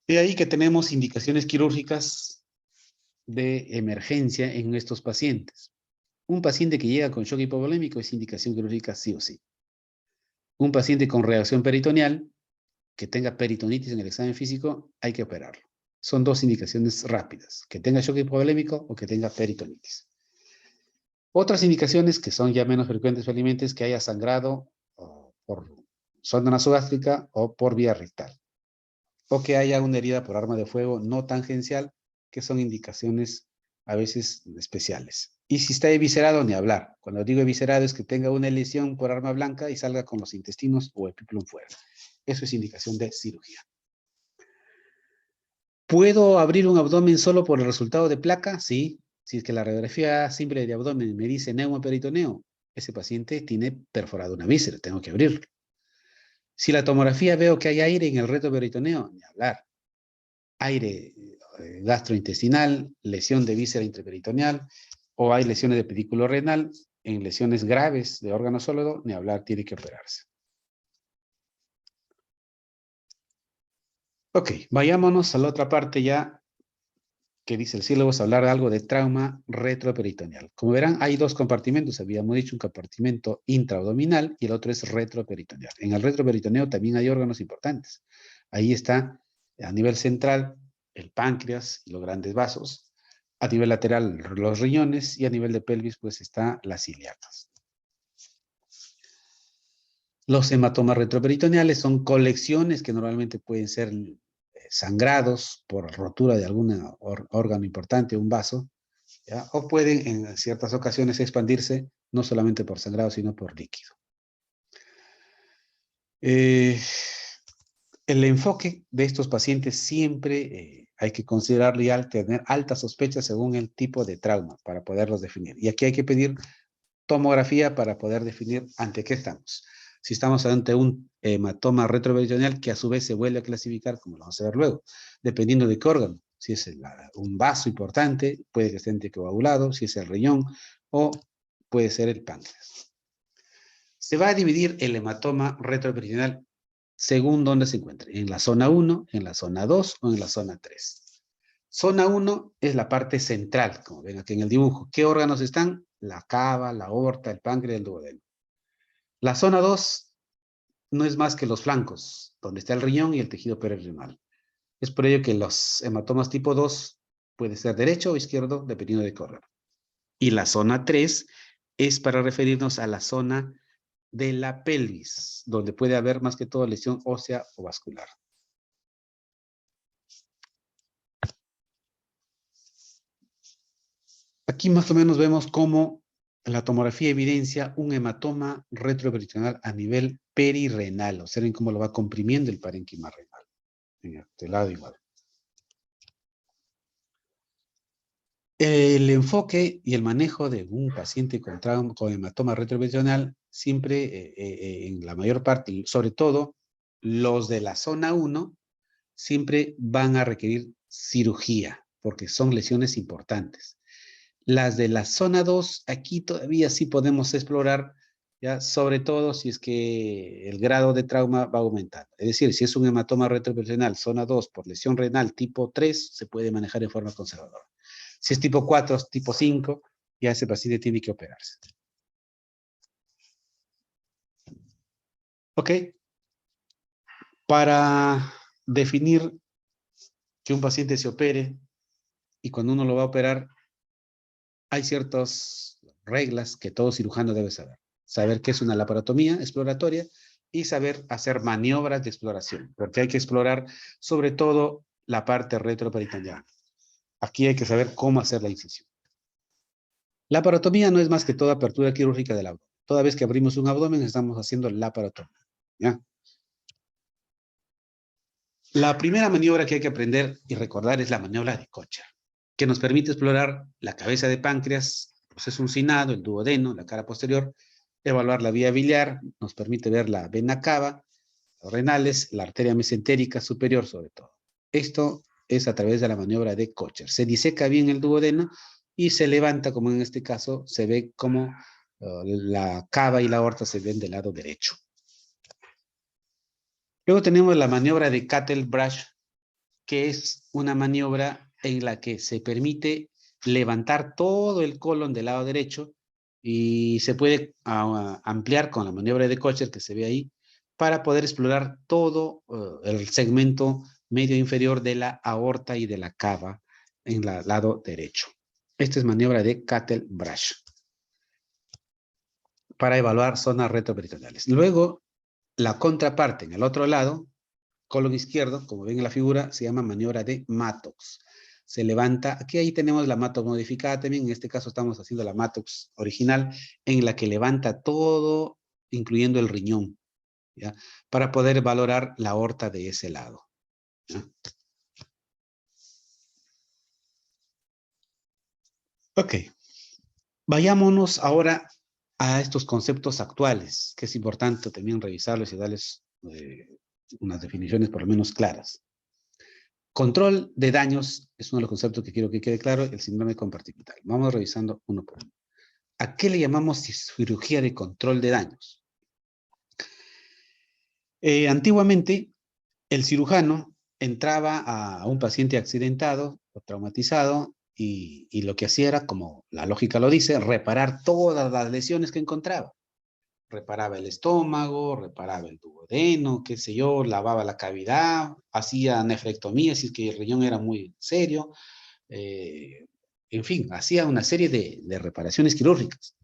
De ahí que tenemos indicaciones quirúrgicas de emergencia en estos pacientes. Un paciente que llega con shock hipovolémico es indicación quirúrgica sí o sí. Un paciente con reacción peritoneal que tenga peritonitis en el examen físico, hay que operarlo. Son dos indicaciones rápidas, que tenga shock hipovolémico o que tenga peritonitis. Otras indicaciones que son ya menos frecuentes felizmente es que haya sangrado por sonda nasogástrica o por vía rectal. O que haya una herida por arma de fuego no tangencial, que son indicaciones a veces especiales. Y si está eviscerado, ni hablar. Cuando digo eviscerado es que tenga una lesión por arma blanca y salga con los intestinos o epíplum fuera. Eso es indicación de cirugía. ¿Puedo abrir un abdomen solo por el resultado de placa? Sí. Si es que la radiografía simple de abdomen me dice neumoperitoneo, ese paciente tiene perforado una víscera, tengo que abrirlo. Si la tomografía veo que hay aire en el retroperitoneo, ni hablar. Aire gastrointestinal, lesión de víscera intraperitoneal, o hay lesiones de pedículo renal, en lesiones graves de órgano sólido, ni hablar, tiene que operarse. Ok, vayámonos a la otra parte ya, que dice el sílabo, es hablar algo de trauma retroperitoneal. Como verán, hay dos compartimentos, habíamos dicho un compartimento intraabdominal y el otro es retroperitoneal. En el retroperitoneo también hay órganos importantes. Ahí está, a nivel central, el páncreas y los grandes vasos. A nivel lateral, los riñones y a nivel de pelvis, pues está las ilíacas. Los hematomas retroperitoneales son colecciones que normalmente pueden ser sangrados por rotura de algún órgano importante, un vaso, ¿ya? O pueden en ciertas ocasiones expandirse no solamente por sangrado, sino por líquido. El enfoque de estos pacientes siempre hay que considerarlo y al tener altas sospechas según el tipo de trauma para poderlos definir. Y aquí hay que pedir tomografía para poder definir ante qué estamos. Si estamos ante un hematoma retroperitoneal que a su vez se vuelve a clasificar, como lo vamos a ver luego, dependiendo de qué órgano. Si es un vaso importante, puede que esté anticoagulado, si es el riñón o puede ser el páncreas. Se va a dividir el hematoma retroperitoneal según dónde se encuentre, en la zona 1, en la zona 2 o en la zona 3. Zona 1 es la parte central, como ven aquí en el dibujo. ¿Qué órganos están? La cava, la aorta, el páncreas y el duodeno. La zona 2 no es más que los flancos, donde está el riñón y el tejido perirenal. Es por ello que los hematomas tipo 2 puede ser derecho o izquierdo, dependiendo de qué órgano. Y la zona 3 es para referirnos a la zona de la pelvis, donde puede haber más que todo lesión ósea o vascular. Aquí más o menos vemos cómo la tomografía evidencia un hematoma retroperitoneal a nivel perirenal. Observen cómo lo va comprimiendo el parénquima renal. En este lado igual. El enfoque y el manejo de un paciente con hematoma retroperitoneal siempre, en la mayor parte, sobre todo los de la zona 1, siempre van a requerir cirugía, porque son lesiones importantes. Las de la zona 2, aquí todavía sí podemos explorar, ya, sobre todo si es que el grado de trauma va aumentando. Es decir, si es un hematoma retroperitoneal zona 2 por lesión renal tipo 3, se puede manejar de forma conservadora. Si es tipo 4, tipo 5, ya ese paciente tiene que operarse. Ok. Para definir que un paciente se opere y cuando uno lo va a operar, hay ciertas reglas que todo cirujano debe saber. Saber qué es una laparotomía exploratoria y saber hacer maniobras de exploración, porque hay que explorar sobre todo la parte retroperitoneal. Aquí hay que saber cómo hacer la incisión. La laparotomía no es más que toda apertura quirúrgica del abdomen. Toda vez que abrimos un abdomen estamos haciendo laparotomía. ¿Ya? La primera maniobra que hay que aprender y recordar es la maniobra de Kocher, que nos permite explorar la cabeza de páncreas, el proceso uncinado, el duodeno, la cara posterior, evaluar la vía biliar, nos permite ver la vena cava, los renales, la arteria mesentérica superior sobre todo. Esto es a través de la maniobra de Kocher. Se diseca bien el duodeno y se levanta, como en este caso, se ve como la cava y la aorta se ven del lado derecho. Luego tenemos la maniobra de Kettlebrush, que es una maniobra en la que se permite levantar todo el colon del lado derecho y se puede ampliar con la maniobra de Kocher que se ve ahí para poder explorar todo el segmento medio inferior de la aorta y de la cava en el lado derecho. Esta es maniobra de Kettlebrush para evaluar zonas retroperitoneales. Luego, la contraparte en el otro lado, colon izquierdo, como ven en la figura, se llama maniobra de Mattox. Se levanta, aquí ahí tenemos la Mattox modificada también, en este caso estamos haciendo la Mattox original, en la que levanta todo, incluyendo el riñón, ¿ya? Para poder valorar la aorta de ese lado, ¿ya? Ok, vayámonos ahora a estos conceptos actuales, que es importante también revisarlos y darles unas definiciones por lo menos claras. Control de daños es uno de los conceptos que quiero que quede claro, el síndrome compartimental. Vamos revisando uno por uno. ¿A qué le llamamos cirugía de control de daños? Antiguamente, el cirujano entraba a un paciente accidentado o traumatizado y lo que hacía era, como la lógica lo dice, reparar todas las lesiones que encontraba. Reparaba el estómago, reparaba el duodeno, qué sé yo, lavaba la cavidad, hacía nefrectomía si es que el riñón era muy serio, en fin, hacía una serie de reparaciones quirúrgicas.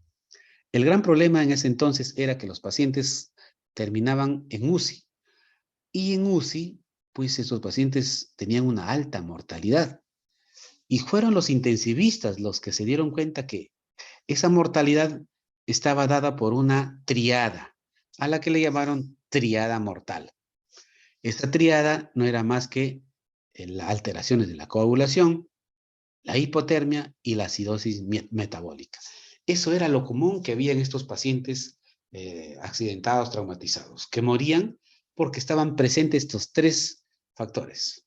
El gran problema en ese entonces era que los pacientes terminaban en UCI, y en UCI, pues esos pacientes tenían una alta mortalidad, y fueron los intensivistas los que se dieron cuenta que esa mortalidad estaba dada por una triada, a la que le llamaron triada mortal. Esta tríada no era más que las alteraciones de la coagulación, la hipotermia y la acidosis metabólica. Eso era lo común que había en estos pacientes accidentados, traumatizados, que morían porque estaban presentes estos tres factores.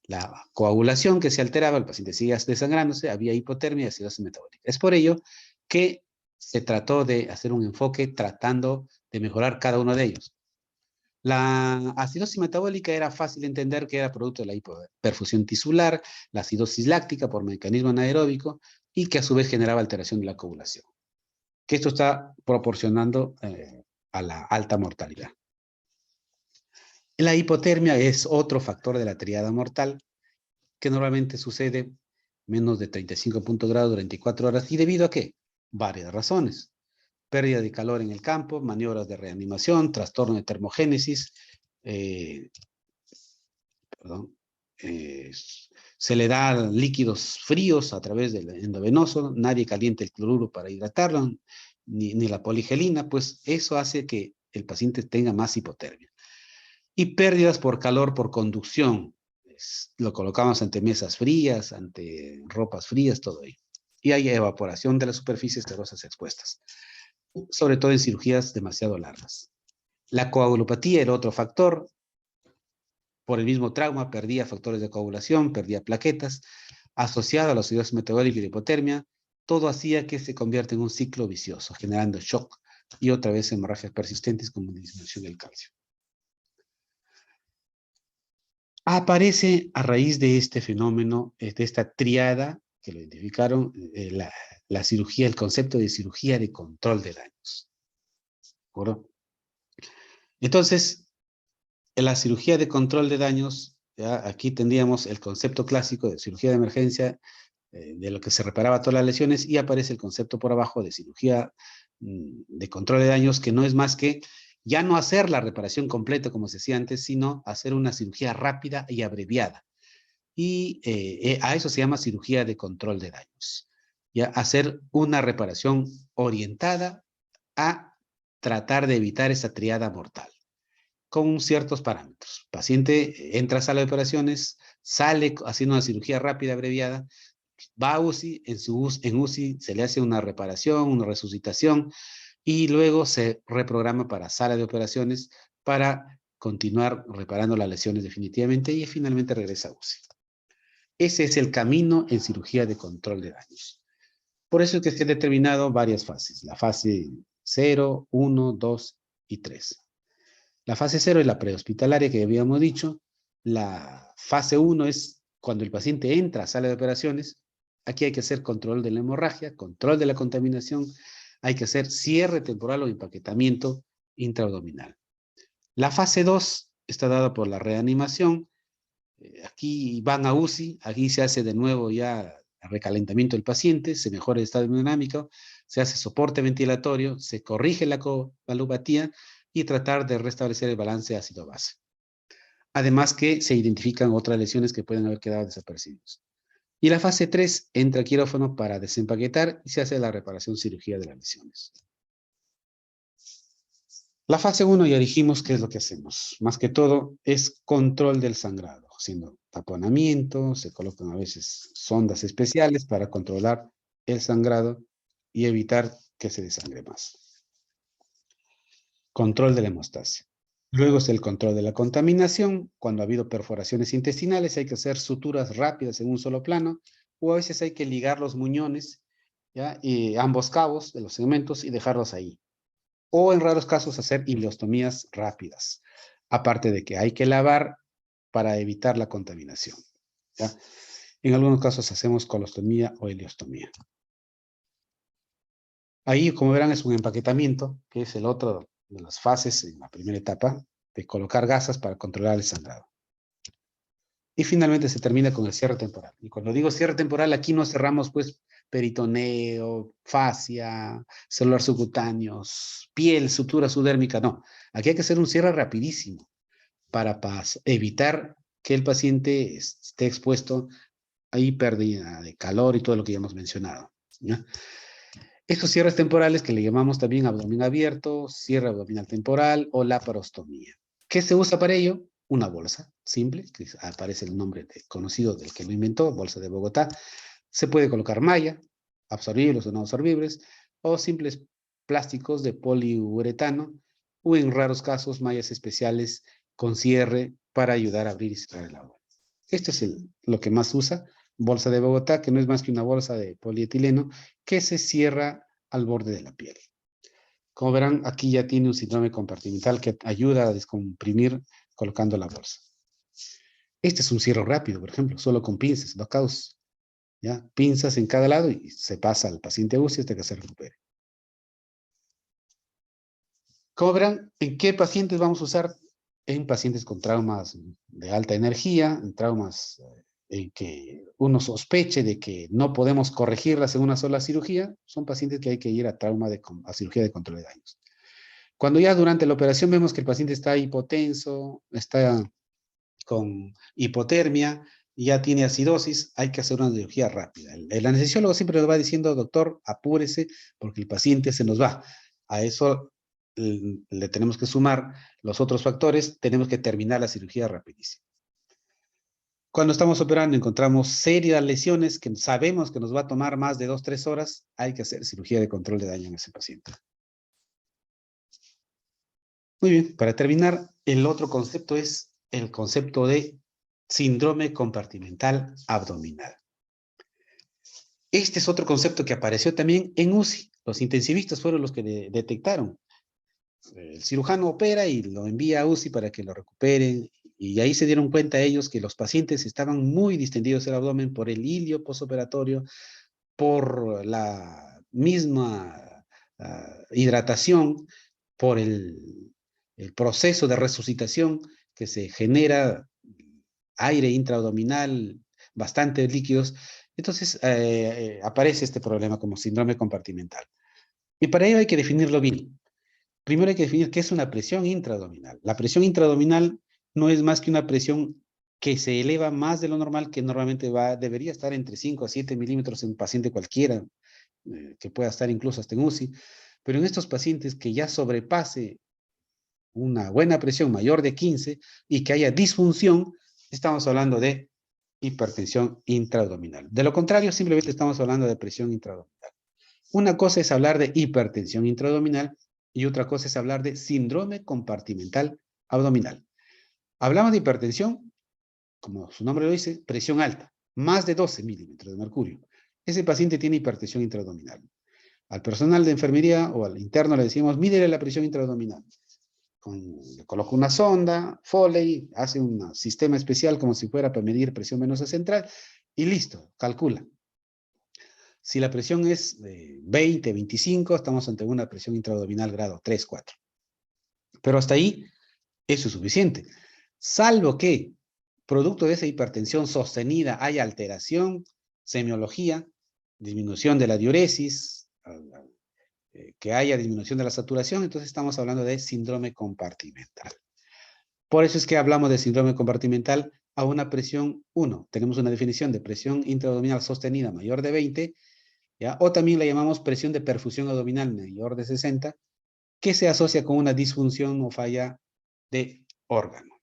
La coagulación que se alteraba, el paciente seguía desangrándose, había hipotermia y acidosis metabólica. Es por ello que se trató de hacer un enfoque tratando de mejorar cada uno de ellos. La acidosis metabólica era fácil de entender que era producto de la hiperperfusión tisular, la acidosis láctica por mecanismo anaeróbico y que a su vez generaba alteración de la coagulación. Que esto está proporcionando a la alta mortalidad. La hipotermia es otro factor de la triada mortal que normalmente sucede menos de 35 puntos grados durante 24 horas. ¿Y debido a qué? Varias razones. Pérdida de calor en el campo, maniobras de reanimación, trastorno de termogénesis, se le da líquidos fríos a través del endovenoso, nadie calienta el cloruro para hidratarlo, ni la poligelina, pues eso hace que el paciente tenga más hipotermia. Y pérdidas por calor por conducción, lo colocamos ante mesas frías, ante ropas frías, todo ahí. Y hay evaporación de las superficies terosas expuestas, sobre todo en cirugías demasiado largas. La coagulopatía era otro factor. Por el mismo trauma, perdía factores de coagulación, perdía plaquetas, asociado a la acidosis metabólica y la hipotermia, todo hacía que se convierta en un ciclo vicioso, generando shock y otra vez hemorragias persistentes como disminución del calcio. Aparece a raíz de este fenómeno, de esta triada, que lo identificaron, la cirugía, el concepto de cirugía de control de daños. ¿Seguro? Entonces, en la cirugía de control de daños, ya aquí tendríamos el concepto clásico de cirugía de emergencia, de lo que se reparaba todas las lesiones, y aparece el concepto por abajo de cirugía de control de daños, que no es más que ya no hacer la reparación completa como se hacía antes, sino hacer una cirugía rápida y abreviada. Y a eso se llama cirugía de control de daños. Ya hacer una reparación orientada a tratar de evitar esa triada mortal, con ciertos parámetros. El paciente entra a sala de operaciones, sale haciendo una cirugía rápida, abreviada, va a UCI, en UCI se le hace una reparación, una resucitación, y luego se reprograma para sala de operaciones para continuar reparando las lesiones definitivamente y finalmente regresa a UCI. Ese es el camino en cirugía de control de daños. Por eso es que se han determinado varias fases, la fase 0, 1, 2 y 3. La fase 0 es la prehospitalaria que habíamos dicho. La fase 1 es cuando el paciente entra a sala de operaciones. Aquí hay que hacer control de la hemorragia, control de la contaminación, hay que hacer cierre temporal o empaquetamiento intraabdominal. La fase 2 está dada por la reanimación. Aquí van a UCI, aquí se hace de nuevo ya recalentamiento del paciente, se mejora el estado hemodinámico, se hace soporte ventilatorio, se corrige la coagulopatía y tratar de restablecer el balance ácido-base. Además que se identifican otras lesiones que pueden haber quedado desapercibidas. Y la fase 3 entra al quirófano para desempaquetar y se hace la reparación cirugía de las lesiones. La fase 1 ya dijimos qué es lo que hacemos. Más que todo es control del sangrado, haciendo taponamiento, se colocan a veces sondas especiales para controlar el sangrado y evitar que se desangre más. Control de la hemostasia. Luego es el control de la contaminación. Cuando ha habido perforaciones intestinales hay que hacer suturas rápidas en un solo plano, o a veces hay que ligar los muñones, ¿ya? Y ambos cabos de los segmentos y dejarlos ahí. O en raros casos hacer ileostomías rápidas. Aparte de que hay que lavar para evitar la contaminación, ¿ya? En algunos casos hacemos colostomía o ileostomía. Ahí, como verán, es un empaquetamiento, que es el otro de las fases en la primera etapa, de colocar gasas para controlar el sangrado. Y finalmente se termina con el cierre temporal. Y cuando digo cierre temporal, aquí no cerramos pues peritoneo, fascia, celular subcutáneos, piel, sutura subdérmica, no. Aquí hay que hacer un cierre rapidísimo para evitar que el paciente esté expuesto a pérdida de calor y todo lo que ya hemos mencionado, ¿ya? Estos cierres temporales que le llamamos también abdomen abierto, cierre abdominal temporal o laparostomía. ¿Qué se usa para ello? una bolsa simple, que aparece el nombre conocido del que lo inventó, bolsa de Bogotá. Se puede colocar malla, absorbibles o no absorbibles, o simples plásticos de poliuretano, o en raros casos mallas especiales con cierre para ayudar a abrir y cerrar el agua. Esto es lo que más usa, bolsa de Bogotá, que no es más que una bolsa de polietileno que se cierra al borde de la piel. Como verán, aquí ya tiene un síndrome compartimental que ayuda a descomprimir colocando la bolsa. Este es un cierre rápido, por ejemplo, solo con pinzas, Backaus. ¿Ya? Pinzas en cada lado y se pasa al paciente UCI hasta que se recupere. Como verán, ¿en qué pacientes vamos a usar? En pacientes con traumas de alta energía, en traumas en que uno sospeche de que no podemos corregirlas en una sola cirugía, son pacientes que hay que ir a a cirugía de control de daños. Cuando ya durante la operación vemos que el paciente está hipotenso, está con hipotermia, ya tiene acidosis, hay que hacer una cirugía rápida. El anestesiólogo siempre nos va diciendo, doctor, apúrese porque el paciente se nos va. A eso le tenemos que sumar los otros factores, tenemos que terminar la cirugía rapidísimo. Cuando estamos operando encontramos serias lesiones que sabemos que nos va a tomar más de 2-3 horas, hay que hacer cirugía de control de daño en ese paciente. Muy bien, para terminar, el otro concepto es el concepto de síndrome compartimental abdominal. Este es otro concepto que apareció también en UCI. Los intensivistas fueron los que detectaron. El cirujano opera y lo envía a UCI para que lo recuperen. Y ahí se dieron cuenta ellos que los pacientes estaban muy distendidos el abdomen por el ilio postoperatorio, por la misma hidratación, por el proceso de resucitación que se genera, aire intraabdominal, bastantes líquidos. Entonces aparece este problema como síndrome compartimental. Y para ello hay que definirlo bien. Primero hay que definir qué es una presión intraabdominal. La presión intraabdominal no es más que una presión que se eleva más de lo normal, que normalmente debería estar entre 5 a 7 milímetros en un paciente cualquiera, que pueda estar incluso hasta en UCI. Pero en estos pacientes que ya sobrepase una buena presión mayor de 15 y que haya disfunción, estamos hablando de hipertensión intraabdominal. De lo contrario, simplemente estamos hablando de presión intraabdominal. Una cosa es hablar de hipertensión intraabdominal y otra cosa es hablar de síndrome compartimental abdominal. Hablamos de hipertensión, como su nombre lo dice, presión alta, más de 12 milímetros de mercurio. Ese paciente tiene hipertensión intraabdominal. Al personal de enfermería o al interno le decimos, mídele la presión intraabdominal. Le coloca una sonda, Foley, hace un sistema especial como si fuera para medir presión venosa central y listo, calcula. Si la presión es de 20, 25, estamos ante una presión intraabdominal grado 3, 4. Pero hasta ahí, eso es suficiente. Salvo que, producto de esa hipertensión sostenida, haya alteración, semiología, disminución de la diuresis, que haya disminución de la saturación, entonces estamos hablando de síndrome compartimental. Por eso es que hablamos de síndrome compartimental a una presión 1. Tenemos una definición de presión intraabdominal sostenida mayor de 20, ¿ya? O también la llamamos presión de perfusión abdominal mayor de 60, que se asocia con una disfunción o falla de órgano.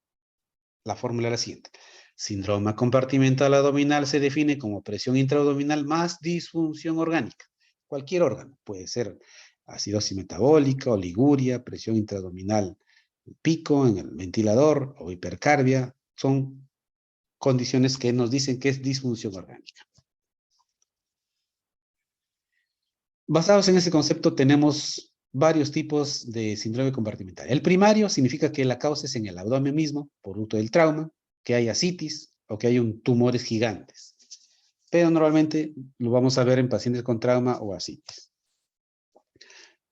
La fórmula es la siguiente. Síndrome compartimental abdominal se define como presión intraabdominal más disfunción orgánica. Cualquier órgano, puede ser acidosis metabólica, oliguria, presión intraabdominal pico en el ventilador o hipercarbia, son condiciones que nos dicen que es disfunción orgánica. Basados en ese concepto tenemos varios tipos de síndrome compartimental. El primario significa que la causa es en el abdomen mismo, producto del trauma, que hay ascitis o que hay tumores gigantes. Pero normalmente lo vamos a ver en pacientes con trauma o ascitis.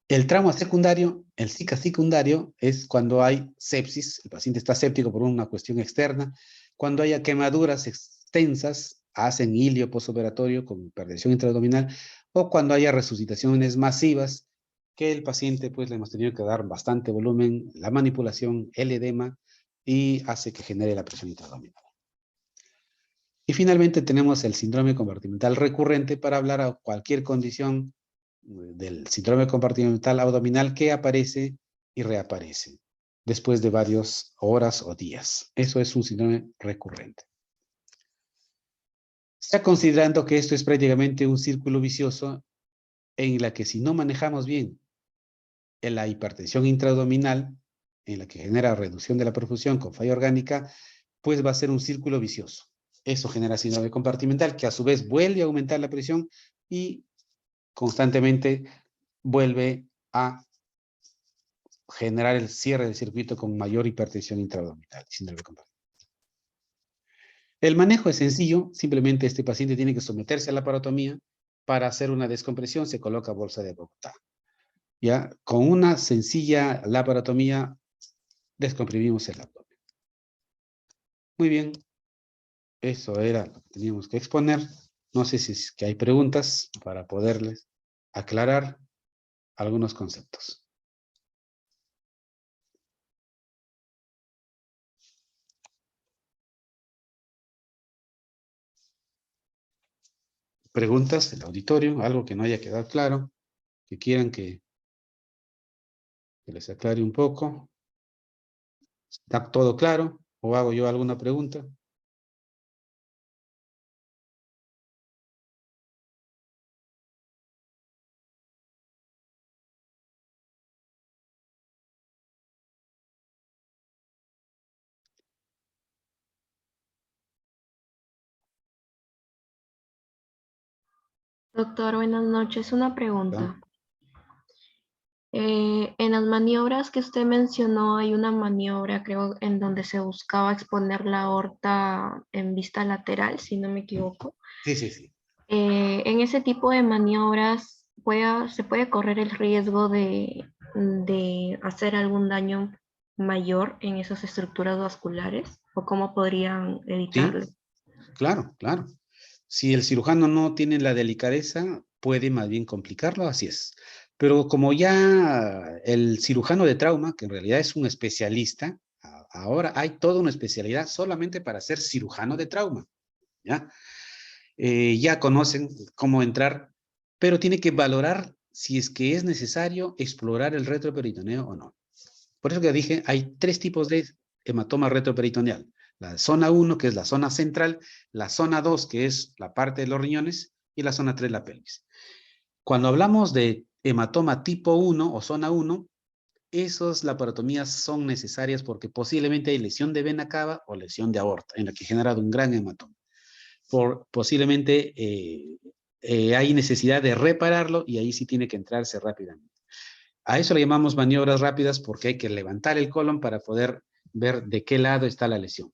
El trauma secundario, el SICA secundario, es cuando hay sepsis, el paciente está séptico por una cuestión externa, cuando haya quemaduras extensas, hacen ilio postoperatorio con hipertensión intraabdominal, o cuando haya resucitaciones masivas, que el paciente pues le hemos tenido que dar bastante volumen, la manipulación, el edema, y hace que genere la presión intraabdominal. Y finalmente tenemos el síndrome compartimental recurrente para hablar a cualquier condición del síndrome compartimental abdominal que aparece y reaparece. después de varias horas o días. Eso es un síndrome recurrente. Está considerando que esto es prácticamente un círculo vicioso en la que si no manejamos bien en la hipertensión intraabdominal, en la que genera reducción de la perfusión con falla orgánica, pues va a ser un círculo vicioso. Eso genera síndrome compartimental, que a su vez vuelve a aumentar la presión y constantemente vuelve a generar el cierre del circuito con mayor hipertensión intraabdominal. Síndrome compartimental. El manejo es sencillo, simplemente este paciente tiene que someterse a la laparotomía. Para hacer una descompresión se coloca bolsa de Bogotá. Ya, con una sencilla laparotomía descomprimimos el abdomen. Muy bien, eso era lo que teníamos que exponer. No sé si es que hay preguntas para poderles aclarar algunos conceptos. Preguntas del auditorio, algo que no haya quedado claro, que quieran que les aclare un poco. ¿Está todo claro? ¿O hago yo alguna pregunta? Doctor, buenas noches. Una pregunta. ¿No? En las maniobras que usted mencionó, hay una maniobra, creo, en donde se buscaba exponer la aorta en vista lateral, si no me equivoco. Sí, sí, sí. En ese tipo de maniobras, ¿se puede correr el riesgo de hacer algún daño mayor en esas estructuras vasculares? ¿O cómo podrían Sí, evitarlo? claro, claro. Si el cirujano no tiene la delicadeza, puede más bien complicarlo, así es. Pero como ya el cirujano de trauma, que en realidad es un especialista, ahora hay toda una especialidad solamente para ser cirujano de trauma, ¿ya? Ya conocen cómo entrar, pero tiene que valorar si es que es necesario explorar el retroperitoneo o no. Por eso que dije, hay tres tipos de hematoma retroperitoneal. La zona 1, que es la zona central, la zona 2, que es la parte de los riñones, y la zona 3, la pelvis. Cuando hablamos de hematoma tipo 1 o zona 1, esas laparotomías son necesarias porque posiblemente hay lesión de vena cava o lesión de aorta, en la que ha generado un gran hematoma. Posiblemente hay necesidad de repararlo y ahí sí tiene que entrarse rápidamente. A eso le llamamos maniobras rápidas porque hay que levantar el colon para poder ver de qué lado está la lesión.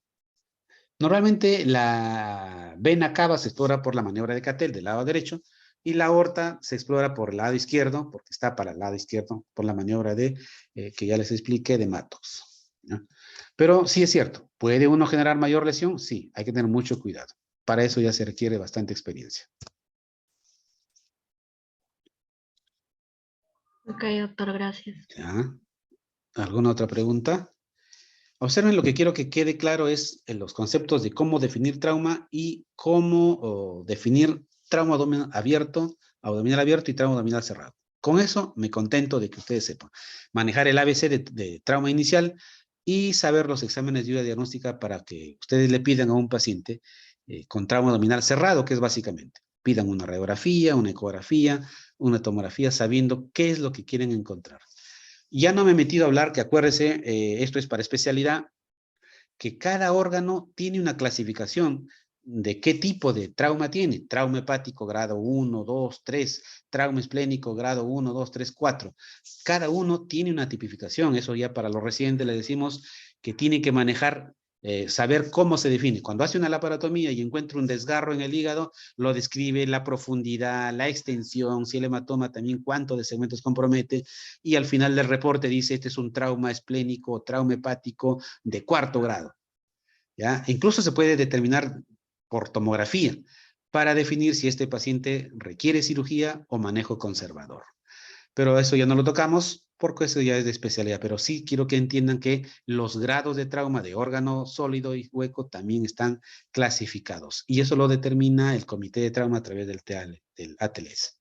Normalmente la vena cava se explora por la maniobra de Cattell del lado derecho y la aorta se explora por el lado izquierdo, porque está para el lado izquierdo, por la maniobra de, que ya les expliqué, de Mattox, ¿no? Pero sí es cierto, ¿puede uno generar mayor lesión? Sí, hay que tener mucho cuidado. Para eso ya se requiere bastante experiencia. Ok, doctor, gracias. ¿Ya? ¿Alguna otra pregunta? Observen, lo que quiero que quede claro es los conceptos de cómo definir trauma y cómo definir trauma abdominal abierto y trauma abdominal cerrado. Con eso me contento de que ustedes sepan manejar el ABC de trauma inicial y saber los exámenes de ayuda diagnóstica para que ustedes le pidan a un paciente con trauma abdominal cerrado, que es básicamente, pidan una radiografía, una ecografía, una tomografía, sabiendo qué es lo que quieren encontrar. Ya no me he metido a hablar, que acuérdese, esto es para especialidad, que cada órgano tiene una clasificación de qué tipo de trauma tiene. Trauma hepático grado 1, 2, 3, trauma esplénico grado 1, 2, 3, 4. Cada uno tiene una tipificación. Eso ya para los residentes le decimos que tienen que manejar, saber cómo se define. Cuando hace una laparotomía y encuentra un desgarro en el hígado, lo describe la profundidad, la extensión, si el hematoma también cuánto de segmentos compromete, y al final del reporte dice, este es un trauma esplénico o trauma hepático de 4º grado. ¿Ya? Incluso se puede determinar por tomografía para definir si este paciente requiere cirugía o manejo conservador. Pero eso ya no lo tocamos porque eso ya es de especialidad. Pero sí quiero que entiendan que los grados de trauma de órgano sólido y hueco también están clasificados. Y eso lo determina el comité de trauma a través del ATLS.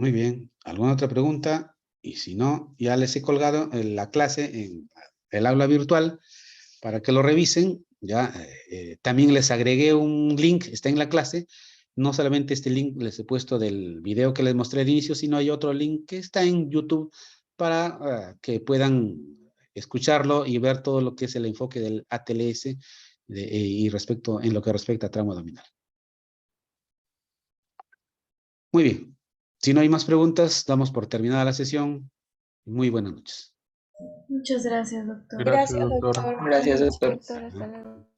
Muy bien. ¿Alguna otra pregunta? Y si no, ya les he colgado en la clase en el aula virtual para que lo revisen. Ya también les agregué un link, está en la clase. No solamente este link les he puesto del video que les mostré al inicio, sino hay otro link que está en YouTube para que puedan escucharlo y ver todo lo que es el enfoque del ATLS y en lo que respecta a trauma abdominal. Muy bien. Si no hay más preguntas, damos por terminada la sesión. Muy buenas noches. Muchas gracias, doctor. Gracias, doctor. Gracias, doctor. Doctor, hasta luego.